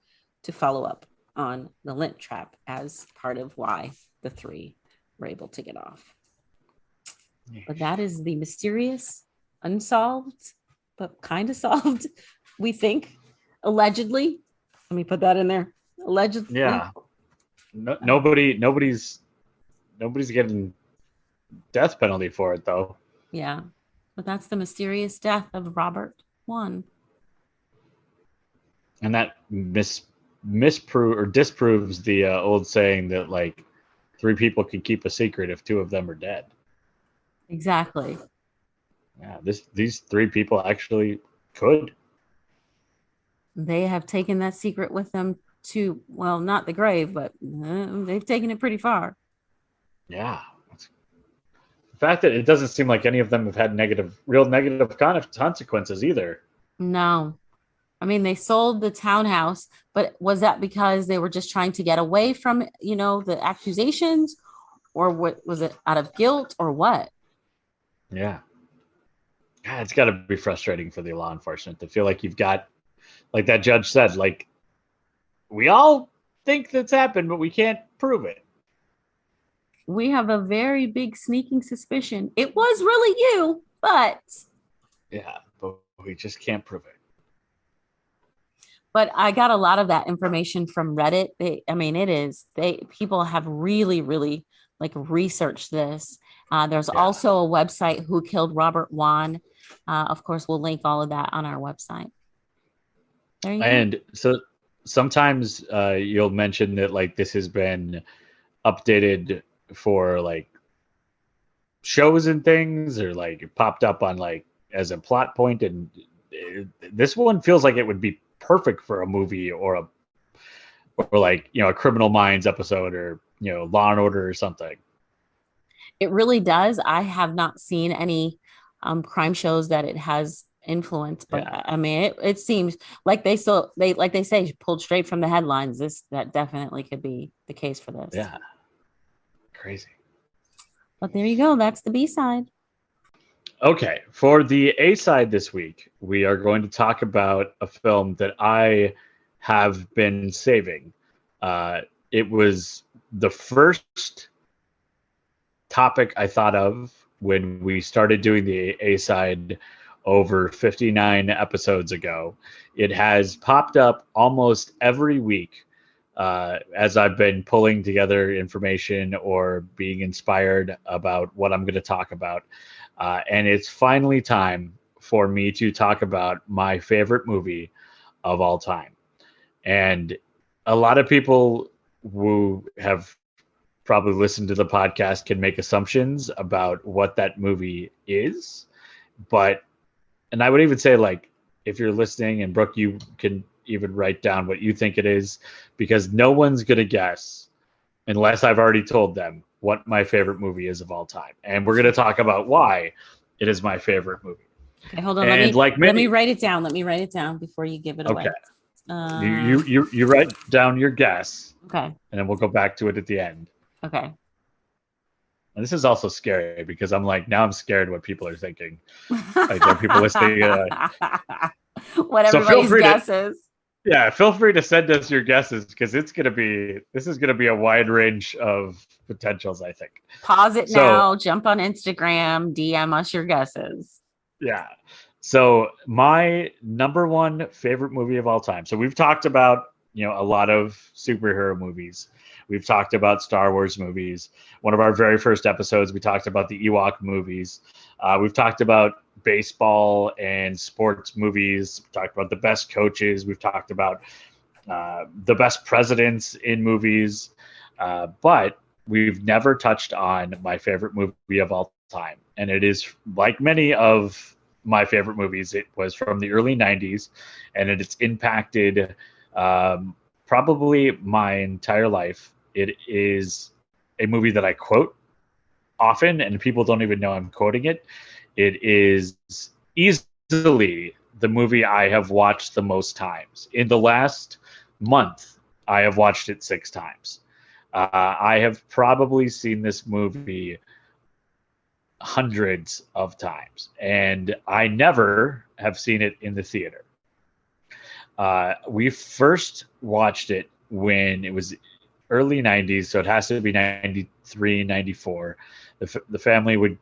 to follow up on the lint trap as part of why the 3 were able to get off. But that is the mysterious, unsolved, but kind of solved, we think, allegedly. Let me put that in there. Allegedly. Yeah. Nobody's getting death penalty for it, though. Yeah. But that's the mysterious death of Robert Wone. And that disproves the old saying that like 3 people can keep a secret if 2 of them are dead. Exactly. Yeah, these 3 people actually could. They have taken that secret with them to, well, not the grave, but they've taken it pretty far. Yeah. The fact that it doesn't seem like any of them have had real negative consequences either. No. I mean, they sold the townhouse, but was that because they were just trying to get away from, the accusations, or what was it, out of guilt, or what? Yeah. God, it's got to be frustrating for the law enforcement to feel like you've got, like that judge said, like, we all think that's happened, but we can't prove it. We have a very big sneaking suspicion it was really you, but we just can't prove it. But I got a lot of that information from Reddit. People have really, really like researched this. There's also a website, Who Killed Robert Wone. Of course, we'll link all of that on our website. There you go. So sometimes you'll mention that like this has been updated for like shows and things, or like it popped up on like as a plot point, and this one feels like it would be perfect for a movie or like a Criminal Minds episode, or Law and Order or something. It really does. I have not seen any crime shows that it has influenced, but I mean it seems like they say pulled straight from the headlines. That definitely could be the case for this. Yeah. Crazy. But there you go. That's the B-side. Okay. For the A-side this week, we are going to talk about a film that I have been saving. It was the first topic I thought of when we started doing the A-side over 59 episodes ago. It has popped up almost every week as I've been pulling together information or being inspired about what I'm going to talk about. And it's finally time for me to talk about my favorite movie of all time. And a lot of people who have probably listened to the podcast can make assumptions about what that movie is. And I would even say, like, if you're listening, and Brooke, you can even write down what you think it is, because no one's going to guess unless I've already told them what my favorite movie is of all time. And we're going to talk about why it is my favorent movie. Okay, hold on. Let me write it down. Let me write it down before you give it away. Okay. You write down your guess. Okay. And then we'll go back to it at the end. Okay. And this is also scary because I'm scared what people are thinking. Like, are people listening? What everybody's guesses. Feel free to send us your guesses, because this is gonna be a wide range of potentials, I think. Pause it now, jump on Instagram, DM us your guesses. Yeah. So my number one favorite movie of all time. So we've talked about, a lot of superhero movies. We've talked about Star Wars movies. One of our very first episodes, we talked about the Ewok movies. We've talked about baseball and sports movies. We've talked about the best coaches. We've talked about the best presidents in movies. But we've never touched on my favorite movie of all time. And it is, like many of my favorite movies, it was from the early 90s, and it's impacted probably my entire life. It is a movie that I quote often, and people don't even know I'm quoting it. It is easily the movie I have watched the most times. In the last month, I have watched it 6 times. I have probably seen this movie hundreds of times, and I never have seen it in the theater. We first watched it when it was early 90s, so it has to be 93, 94. The family would,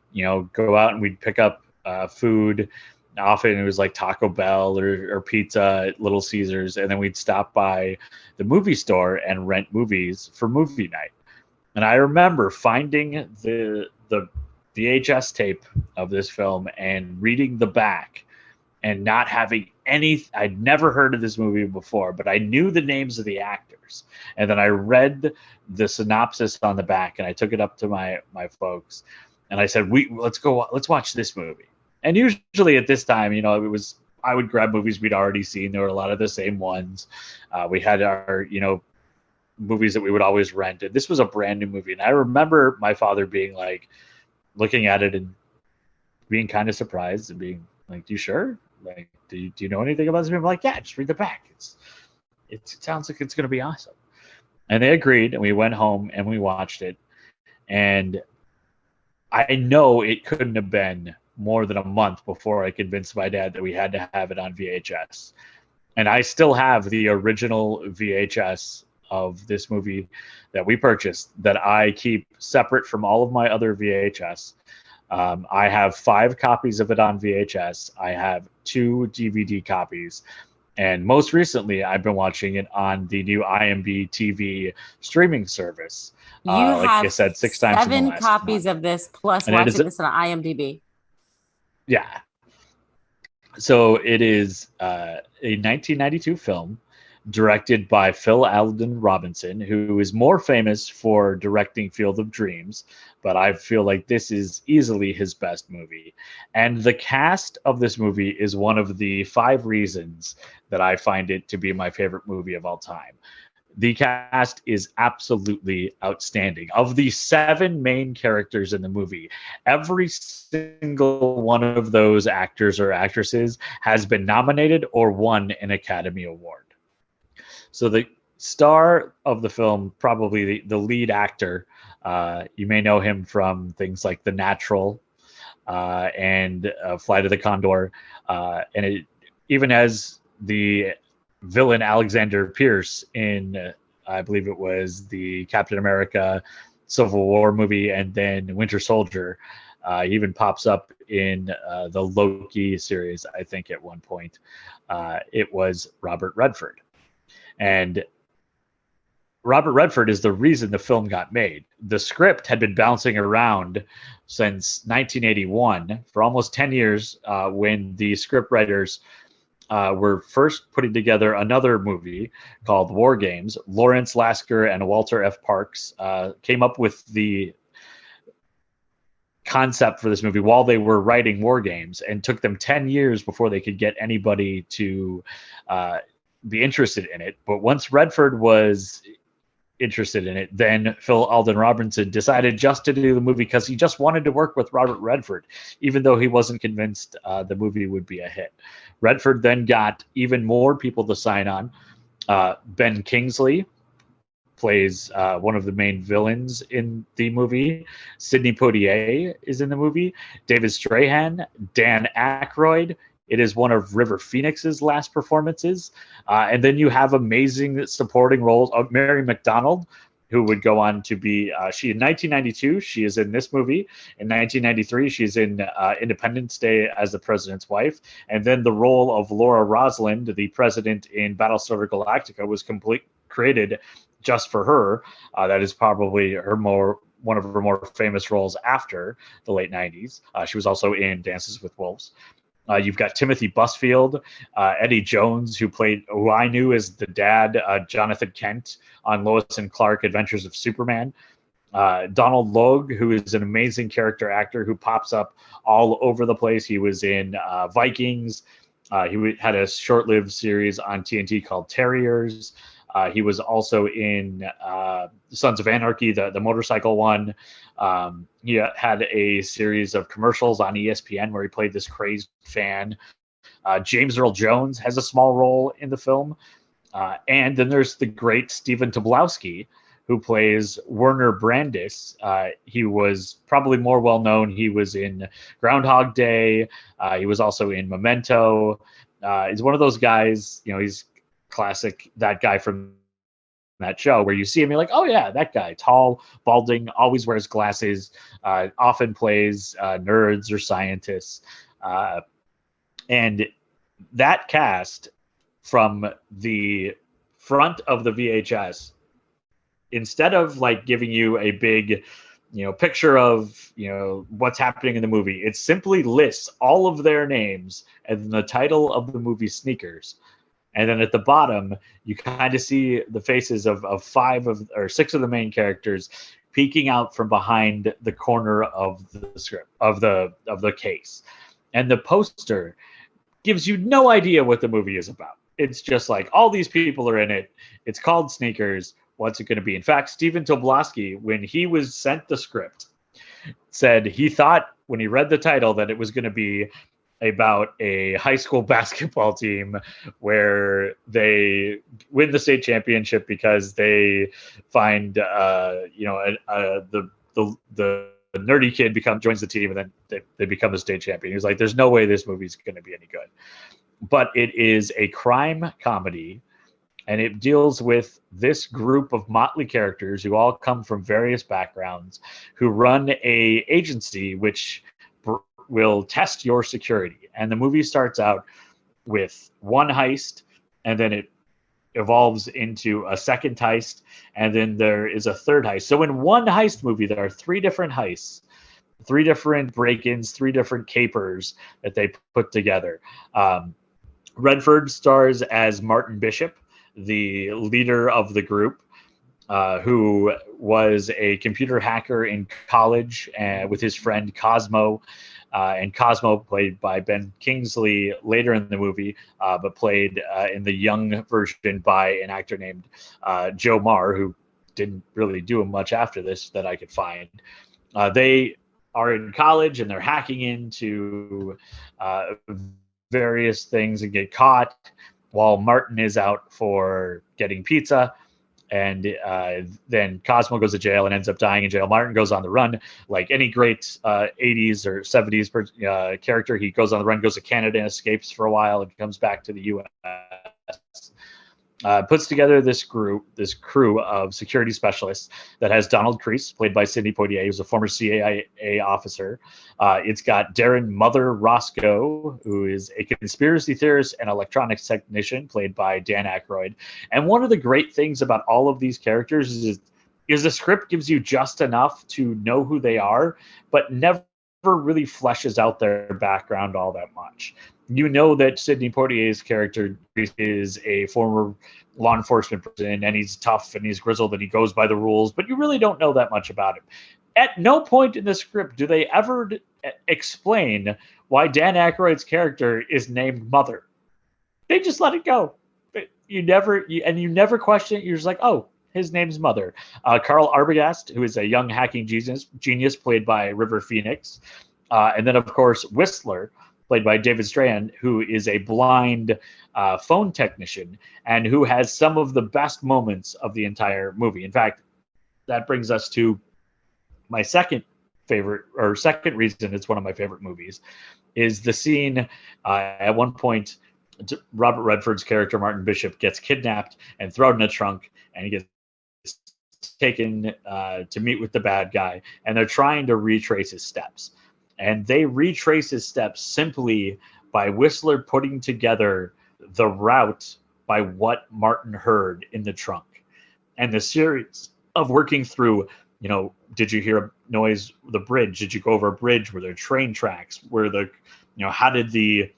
go out and we'd pick up food. Often it was like Taco Bell or pizza at Little Caesars, and then we'd stop by the movie store and rent movies for movie night. And I remember finding the VHS tape of this film and reading the back and not having I'd never heard of this movie before, but I knew the names of the actors. And then I read the synopsis on the back and I took it up to my folks and I said, let's watch this movie. And usually at this time, I would grab movies we'd already seen. There were a lot of the same ones. We had our, movies that we would always rent. And this was a brand new movie. And I remember my father being like, looking at it and being kind of surprised and being like, you sure? Like, do you know anything about this movie? I'm like, yeah, just read the back. It sounds like it's going to be awesome. And they agreed, and we went home and we watched it. And I know it couldn't have been more than a month before I convinced my dad that we had to have it on VHS. And I still have the original VHS of this movie that we purchased that I keep separate from all of my other VHS. I have 5 copies of it on VHS. I have 2 DVD copies. And most recently, I've been watching it on the new IMDb TV streaming service. You have, like I said, 6 times 7 copies of this plus and watching this on IMDb. Yeah. So it is a 1992 film directed by Phil Alden Robinson, who is more famous for directing Field of Dreams, but I feel like this is easily his best movie. And the cast of this movie is one of the 5 reasons that I find it to be my favorite movie of all time. The cast is absolutely outstanding. Of the 7 main characters in the movie, every single one of those actors or actresses has been nominated or won an Academy Award. So the star of the film, probably the lead actor, you may know him from things like The Natural and Flight of the Condor. And it even has the villain Alexander Pierce in, I believe it was the Captain America Civil War movie and then Winter Soldier. He even pops up in the Loki series, I think, at one point. It was Robert Redford. And Robert Redford is the reason the film got made. The script had been bouncing around since 1981 for almost 10 years when the script writers were first putting together another movie called War Games. Lawrence Lasker and Walter F. Parks came up with the concept for this movie while they were writing War Games, and took them 10 years before they could get anybody to be interested in it. But once Redford was interested in it, then Phil Alden Robinson decided just to do the movie because he just wanted to work with Robert Redford, even though he wasn't convinced the movie would be a hit. Redford then got even more people to sign on. Ben Kingsley plays one of the main villains in the movie. Sidney Poitier is in the movie. David Strahan, Dan Aykroyd. It is one of River Phoenix's last performances. And then you have amazing supporting roles of Mary Mcdonald, who would go on to be, in 1992, she is in this movie. In 1993, she's in Independence Day as the president's wife. And then the role of Laura Rosalind, the president in Battlestar Galactica, was created just for her. That is probably one of her more famous roles after the late 90s. She was also in Dances with Wolves. You've got Timothy Busfield, Eddie Jones, who I knew as the dad, Jonathan Kent, on Lois and Clark: Adventures of Superman. Donald Logue, who is an amazing character actor who pops up all over the place. He was in Vikings. He had a short-lived series on TNT called Terriers. He was also in Sons of Anarchy, the motorcycle one. He had a series of commercials on ESPN where he played this crazed fan. James Earl Jones has a small role in the film. And then there's the great Stephen Tobolowsky, who plays Werner Brandis. He was probably more well-known. He was in Groundhog Day. He was also in Memento. He's one of those guys, he's classic, that guy from that show, where you see him, you're like, oh yeah, that guy, tall, balding, always wears glasses, often plays nerds or scientists. And that cast from the front of the VHS, instead of like giving you a big, picture of, what's happening in the movie, it simply lists all of their names and the title of the movie, Sneakers. And then at the bottom, you kind of see the faces of 6 of the main characters peeking out from behind the corner of the script of the case. And the poster gives you no idea what the movie is about. It's just like, all these people are in it. It's called Sneakers. What's it going to be? In fact, Stephen Tobolowsky, when he was sent the script, said he thought when he read the title that it was going to be about a high school basketball team where they win the state championship because they find the nerdy kid joins the team, and then they become the state champion. He was like, there's no way this movie's going to be any good. But it is a crime comedy, and it deals with this group of motley characters who all come from various backgrounds, who run a agency which will test your security. And the movie starts out with one heist, and then it evolves into a second heist, and then there is a third heist. So in one heist movie, there are 3 different heists, 3 different break-ins, 3 different capers that they put together. Redford stars as Martin Bishop, the leader of the group, who was a computer hacker in college with his friend Cosmo. And Cosmo, played by Ben Kingsley later in the movie, but played in the young version by an actor named Joe Marr, who didn't really do much after this that I could find. They are in college, and they're hacking into various things and get caught while Martin is out for getting pizza. And then Cosmo goes to jail and ends up dying in jail. Martin goes on the run. Like any great 80s or 70s character, he goes on the run, goes to Canada and escapes for a while and comes back to the U.S. Puts together this crew of security specialists that has Donald Creese, played by Sidney Poitier, who's a former CIA officer. It's got Darren Mother Roscoe, who is a conspiracy theorist and electronics technician, played by Dan Aykroyd. And one of the great things about all of these characters is the script gives you just enough to know who they are, but never really fleshes out their background all that much. You know that Sidney Poitier's character is a former law enforcement person, and he's tough and he's grizzled and he goes by the rules, but you really don't know that much about him. At no point in the script do they ever explain why Dan Aykroyd's character is named Mother. They just let it go. You never question it. You're just like, oh, his name's Mother. Carl Arbogast, who is a young hacking genius played by River Phoenix. And then, of course, Whistler, played by David Strahan, who is a blind phone technician and who has some of the best moments of the entire movie. In fact, that brings us to my second reason it's one of my favorite movies, is the scene at one point, Robert Redford's character, Martin Bishop, gets kidnapped and thrown in a trunk, and he gets taken to meet with the bad guy, and they're trying to retrace his steps. And they retrace his steps simply by Whistler putting together the route by what Martin heard in the trunk. And the series of working through, did you hear a noise, the bridge? Did you go over a bridge? Were there train tracks? How did the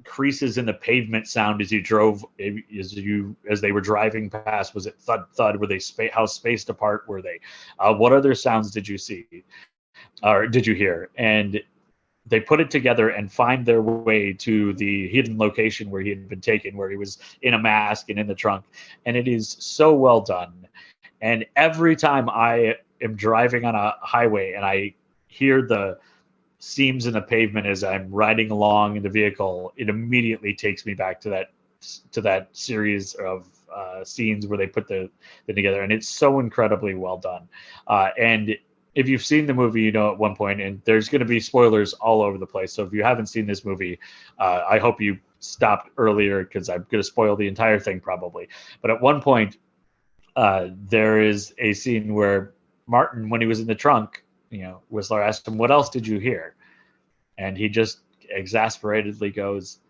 creases in the pavement sound as you drove, as they were driving past? Was it thud? Were they how spaced apart were they? What other sounds did you see? Or did you hear? And they put it together and find their way to the hidden location where he had been taken, where he was in a mask and in the trunk. And it is so well done. And every time I am driving on a highway and I hear the seams in the pavement as I'm riding along in the vehicle, it immediately takes me back to that series of scenes where they put them together. And it's so incredibly well done. And if you've seen the movie, at one point, and there's going to be spoilers all over the place. So if you haven't seen this movie, I hope you stopped earlier, because I'm going to spoil the entire thing probably. But at one point, there is a scene where Martin, when he was in the trunk, Whistler asked him, "What else did you hear?" And he just exasperatedly goes,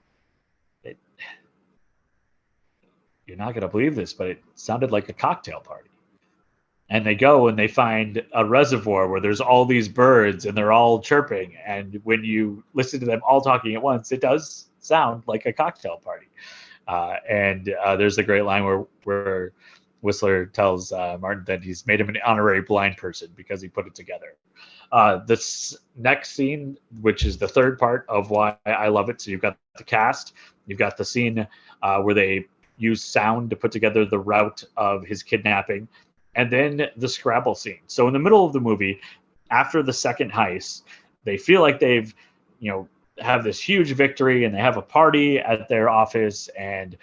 "You're not going to believe this, but it sounded like a cocktail party." And they go and they find a reservoir where there's all these birds and they're all chirping. And when you listen to them all talking at once, it does sound like a cocktail party. And there's a great line where Whistler tells Martin that he's made him an honorary blind person because he put it together. This next scene, which is the third part of why I love it. So you've got the cast, you've got the scene where they use sound to put together the route of his kidnapping, and then the Scrabble scene. So in the middle of the movie, after the second heist, they feel like they've, have this huge victory and they have a party at their office and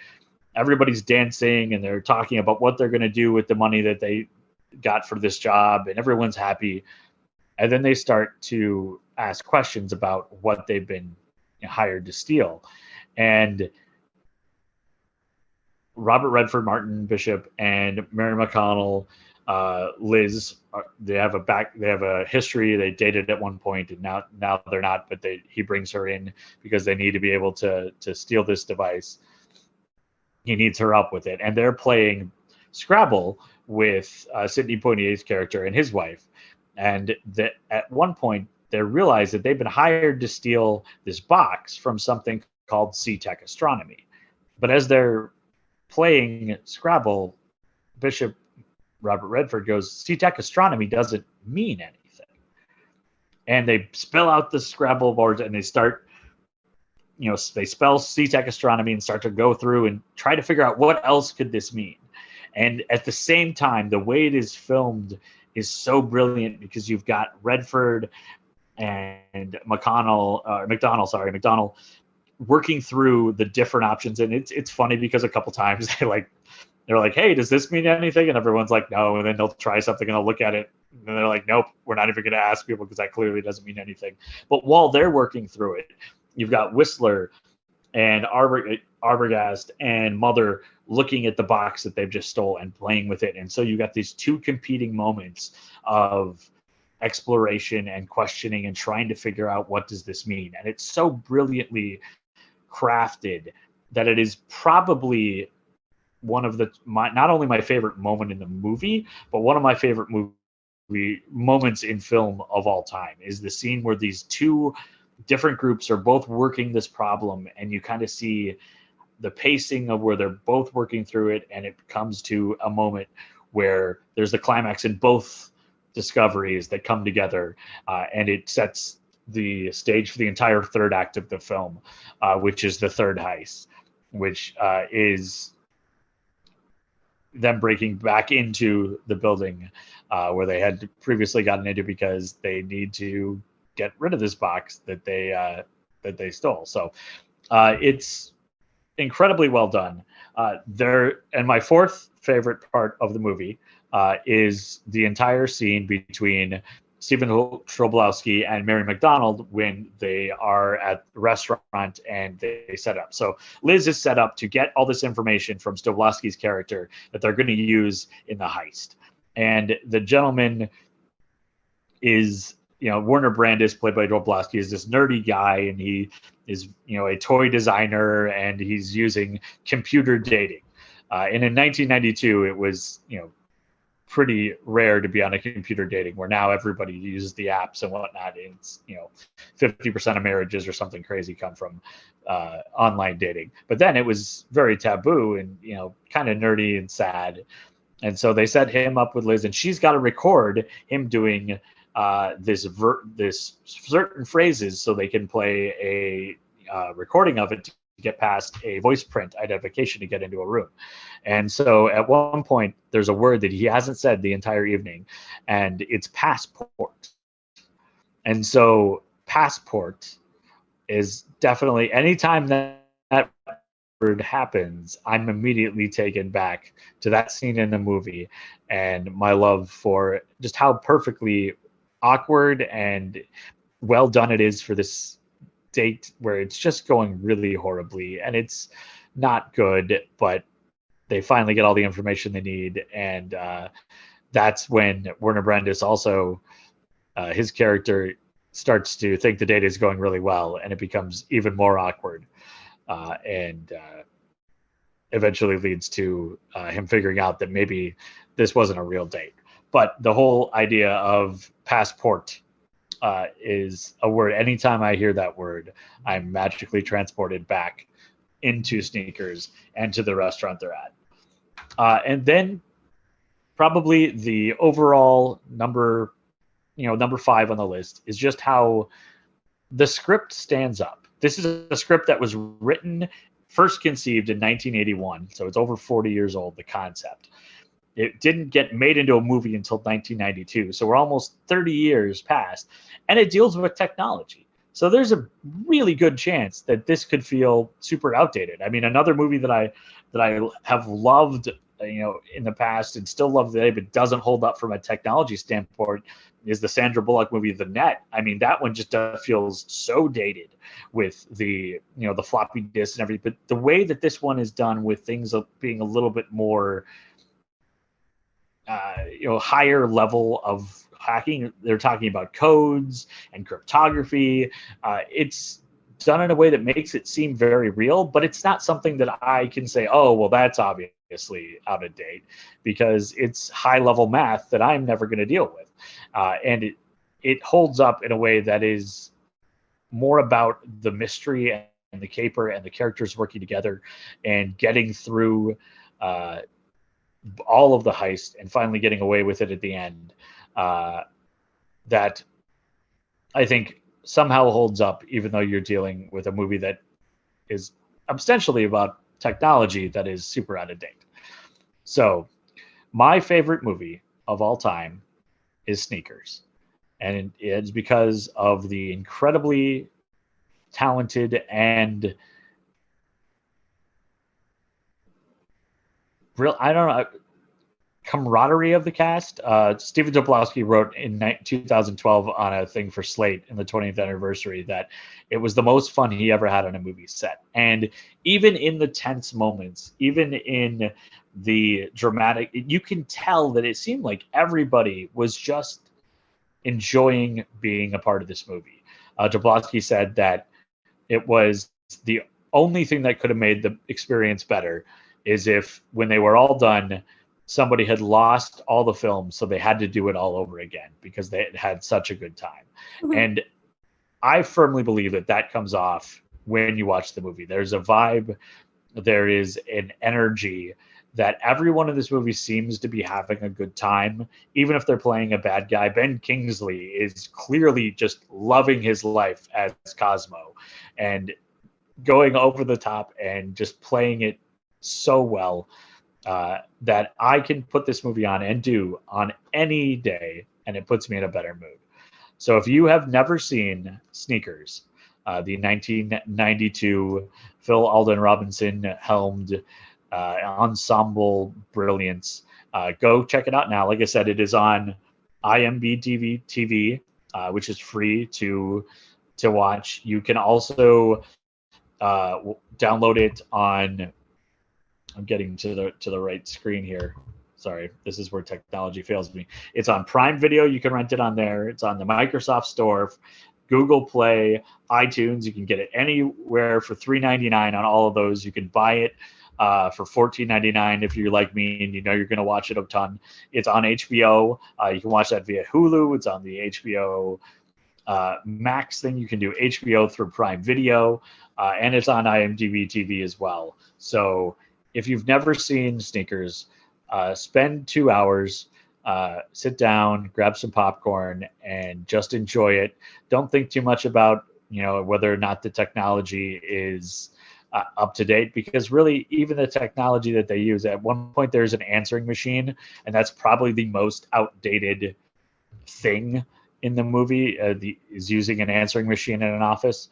everybody's dancing and they're talking about what they're going to do with the money that they got for this job and everyone's happy. And then they start to ask questions about what they've been hired to steal. And Robert Redford, Martin Bishop, and Mary McConnell, Liz, they have a history. They dated at one point, and now they're not. But he brings her in because they need to be able to steal this device. He needs her up with it, and they're playing Scrabble with Sidney Poitier's character and his wife. And at one point, they realize that they've been hired to steal this box from something called C-Tech Astronomy. But as they're playing Scrabble, Bishop Robert Redford goes, C-Tech Astronomy doesn't mean anything. And they spell out the Scrabble boards and they start, they spell C-Tech Astronomy and start to go through and try to figure out what else could this mean. And at the same time, the way it is filmed is so brilliant because you've got Redford and McDonald working through the different options. And it's funny because a couple times they're like, "Hey, does this mean anything?" And everyone's like, "No." And then they'll try something and they'll look at it and they're like, "Nope, we're not even going to ask people because that clearly doesn't mean anything." But while they're working through it, you've got Whistler and Arbogast and Mother looking at the box that they've just stole and playing with it. And so you got these two competing moments of exploration and questioning and trying to figure out what does this mean. And it's so brilliantly crafted that it is probably one of not only my favorite moment in the movie, but one of my favorite movie moments in film of all time is the scene where these two different groups are both working this problem, and you kind of see the pacing of where they're both working through it, and it comes to a moment where there's the climax in both discoveries that come together, and it sets the stage for the entire third act of the film, which is the third heist, which is them breaking back into the building where they had previously gotten into because they need to get rid of this box that they stole. So it's incredibly well done. And my fourth favorite part of the movie is the entire scene between Stephen Troublesome and Mary McDonald when they are at the restaurant and they set up. So Liz is set up to get all this information from Troublesom's character that they're going to use in the heist. And the gentleman is, Werner Brandis, played by Troublesome, is this nerdy guy, and he is, a toy designer, and he's using computer dating. And in 1992, it was, pretty rare to be on a computer dating, where now everybody uses the apps and whatnot. And it's, 50% of marriages or something crazy come from online dating. But then it was very taboo and, kind of nerdy and sad. And so they set him up with Liz, and she's got to record him doing this certain phrases so they can play a recording of it to get past a voice print identification to get into a room. And so at one point, there's a word that he hasn't said the entire evening, and it's passport. And so passport is definitely, anytime that word happens, I'm immediately taken back to that scene in the movie and my love for just how perfectly awkward and well done it is for this date where it's just going really horribly and it's not good, but they finally get all the information they need, and that's when Werner Brandis also, his character starts to think the date is going really well, and it becomes even more awkward, and eventually leads to him figuring out that maybe this wasn't a real date. But the whole idea of passport is a word. Anytime I hear that word, I'm magically transported back into Sneakers and to the restaurant they're at. And then probably the overall number 5 on the list is just how the script stands up. This is a script that was written, first conceived in 1981, so it's over 40 years old, the concept. It didn't get made into a movie until 1992, so we're almost 30 years past, and it deals with technology. So there's a really good chance that this could feel super outdated. I mean, another movie that I have loved, in the past and still love today, but doesn't hold up from a technology standpoint, is the Sandra Bullock movie The Net. I mean, that one just feels so dated with the the floppy disk and everything. But the way that this one is done, with things being a little bit more higher level of hacking, they're talking about codes and cryptography. It's done in a way that makes it seem very real, but it's not something that I can say, oh, well, that's obviously out of date, because it's high level math that I'm never going to deal with. And it holds up in a way that is more about the mystery and the caper and the characters working together and getting through all of the heist and finally getting away with it at the end, that I think somehow holds up, even though you're dealing with a movie that is ostensibly about technology that is super out of date. So my favorite movie of all time is Sneakers. And it's because of the incredibly talented and camaraderie of the cast. Stephen Tobolowsky wrote in 2012 on a thing for Slate in the 20th anniversary that it was the most fun he ever had on a movie set. And even in the tense moments, even in the dramatic, you can tell that it seemed like everybody was just enjoying being a part of this movie. Tobolowsky said that it was the only thing that could have made the experience better is if, when they were all done, somebody had lost all the films, so they had to do it all over again because they had such a good time. Mm-hmm. And I firmly believe that comes off when you watch the movie. There's a vibe, there is an energy that everyone in this movie seems to be having a good time, even if they're playing a bad guy. Ben Kingsley is clearly just loving his life as Cosmo and going over the top and just playing it so well. That I can put this movie on and do on any day, and it puts me in a better mood. So if you have never seen Sneakers, the 1992 Phil Alden Robinson helmed ensemble brilliance, go check it out now. Like I said, it is on IMDb TV, which is free to watch. You can also download it on, I'm getting to the right screen here. Sorry, this is where technology fails me. It's on Prime Video. You can rent it on there. It's on the Microsoft Store, Google Play, iTunes. You can get it anywhere for $3.99 on all of those. You can buy it for $14.99 if you're like me and you know you're going to watch it a ton. It's on HBO. You can watch that via Hulu. It's on the HBO Max thing. You can do HBO through Prime Video, and it's on IMDb TV as well. So if you've never seen Sneakers, spend 2 hours, sit down, grab some popcorn, and just enjoy it. Don't think too much about whether or not the technology is up to date, because really, even the technology that they use, at one point there's an answering machine, and that's probably the most outdated thing in the movie, is using an answering machine in an office.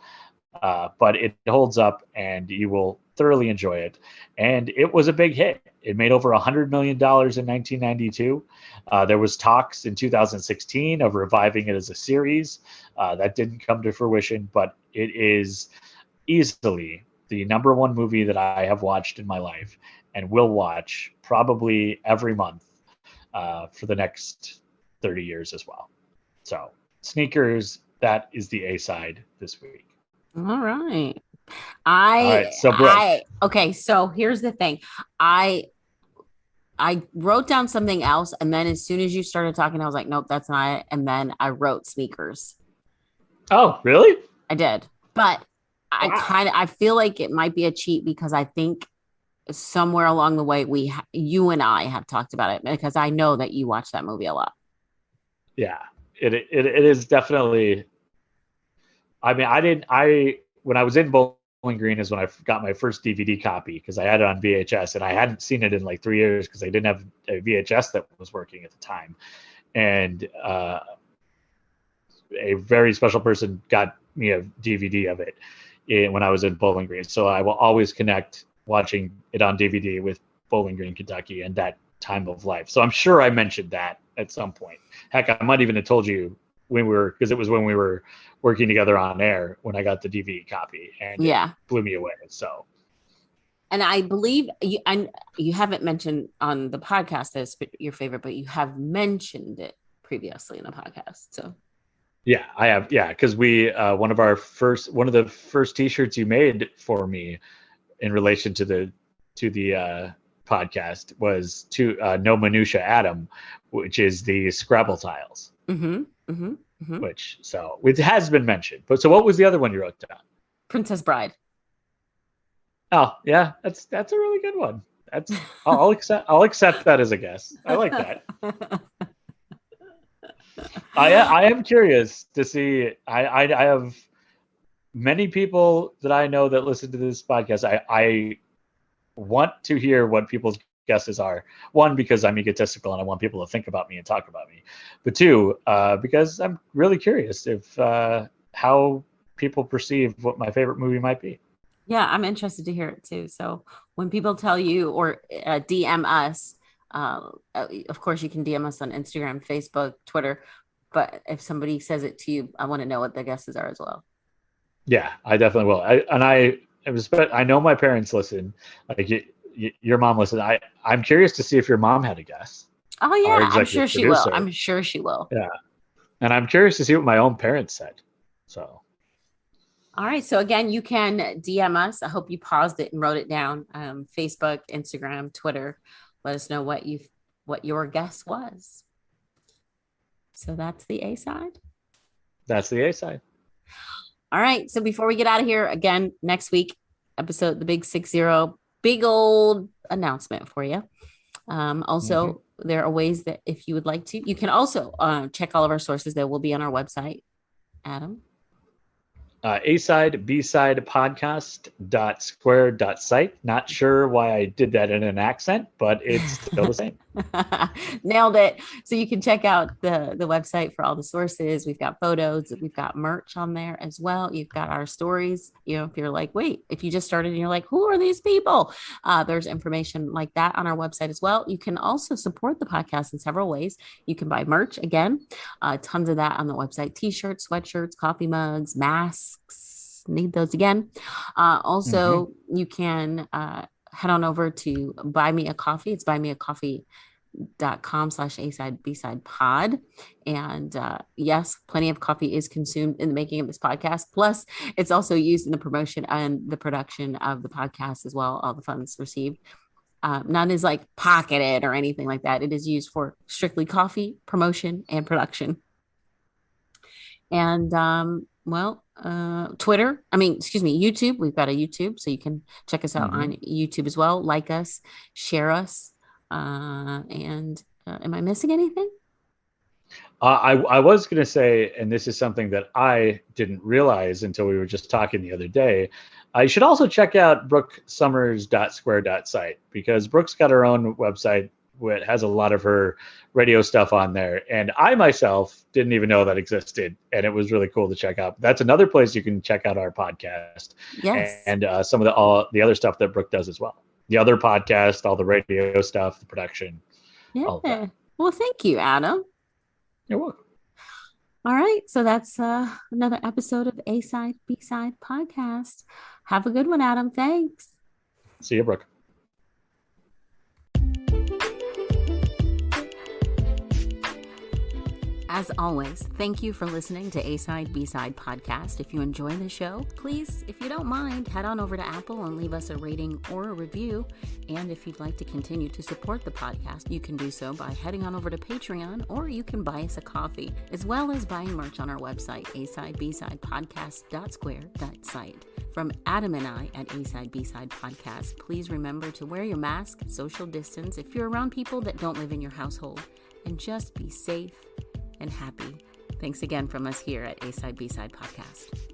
But it holds up, and you will thoroughly enjoy it. And it was a big hit. It made over $100 million in 1992. There was talks in 2016 of reviving it as a series. That didn't come to fruition, but it is easily the number one movie that I have watched in my life. and will watch probably every month for the next 30 years as well. So sneakers, that is the A-side this week. All right. All right, so Brooke. Okay, so here's the thing. I wrote down something else, and then as soon as you started talking, I was like, nope, that's not it. And then I wrote sneakers. Oh, really? I did. But Wow. I feel like it might be a cheat because I think somewhere along the way you and I have talked about it, because I know that you watch that movie a lot. Yeah, it is definitely. I mean, when I was in Bowling Green is when I got my first DVD copy, because I had it on VHS, and I hadn't seen it in like 3 years because I didn't have a VHS that was working at the time. And a very special person got me a DVD of it when I was in Bowling Green. So I will always connect watching it on DVD with Bowling Green, Kentucky, and that time of life. So I'm sure I mentioned that at some point. Heck, I might even have told you because it was when we were working together on air when I got the DVD copy, and it blew me away. So, and I believe you haven't mentioned on the podcast as your favorite, but you have mentioned it previously in a podcast. So, yeah, I have. Yeah, because one of the first T-shirts you made for me in relation to the podcast was No Minutia Adam, which is the Scrabble tiles. Which it has been mentioned. But so what was the other one you wrote down? Princess Bride. Oh yeah, that's a really good one. I'll accept that as a guess. I like that. I am curious to see. I have many people that I know that listen to this podcast. I want to hear what people's guesses are. One, because I'm egotistical and I want people to think about me and talk about me. But two, because I'm really curious if how people perceive what my favorite movie might be. Yeah, I'm interested to hear it too. So when people tell you or DM us, of course you can DM us on Instagram, Facebook, Twitter. But if somebody says it to you, I want to know what the guesses are as well. Yeah, I definitely will. I know my parents listen. Like your mom listened. I'm curious to see if your mom had a guess. Oh yeah, I'm sure she will. I'm sure she will. Yeah, and I'm curious to see what my own parents said. So, all right. So again, you can DM us. I hope you paused it and wrote it down. Facebook, Instagram, Twitter. Let us know what your guess was. So that's the A side. That's the A side. All right. So before we get out of here, again, next week episode, the big 60, big old announcement for you. Also, there are ways that if you would like to, you can also check all of our sources that will be on our website. Adam? A-side, B-side podcast.square.site. Not sure why I did that in an accent, but it's still the same. Nailed it. So you can check out the website for all the sources. We've got photos. We've got merch on there as well. You've got our stories. You know, if you're like, wait, if you just started and you're like, who are these people? There's information like that on our website as well. You can also support the podcast in several ways. You can buy merch, again, tons of that on the website. T-shirts, sweatshirts, coffee mugs, masks. Need those again. Also, you can head on over to Buy Me a Coffee. It's buymeacoffee.com/A-side B-side pod. And yes, plenty of coffee is consumed in the making of this podcast. Plus, it's also used in the promotion and the production of the podcast as well. All the funds received. None is like pocketed or anything like that. It is used for strictly coffee, promotion, and production. And YouTube. We've got a YouTube, so you can check us out on YouTube as well. Like us, share us. And am I missing anything? I was going to say, and this is something that I didn't realize until we were just talking the other day, I should also check out brooksummers.square.site, because Brooke's got her own website that has a lot of her radio stuff on there. And I myself didn't even know that existed. And it was really cool to check out. That's another place you can check out our podcast. Yes. And some of the other stuff that Brooke does as well. The other podcast, all the radio stuff, the production. Yeah. Well, thank you, Adam. You're welcome. All right. So that's another episode of A-Side, B-Side podcast. Have a good one, Adam. Thanks. See you, Brooke. As always, thank you for listening to A-Side, B-Side Podcast. If you enjoy the show, please, if you don't mind, head on over to Apple and leave us a rating or a review. And if you'd like to continue to support the podcast, you can do so by heading on over to Patreon, or you can buy us a coffee, as well as buying merch on our website, asidebsidepodcast.square.site. From Adam and I at A-Side, B-Side Podcast, please remember to wear your mask, social distance if you're around people that don't live in your household, and just be safe and happy. Thanks again from us here at A-Side, B-Side Podcast.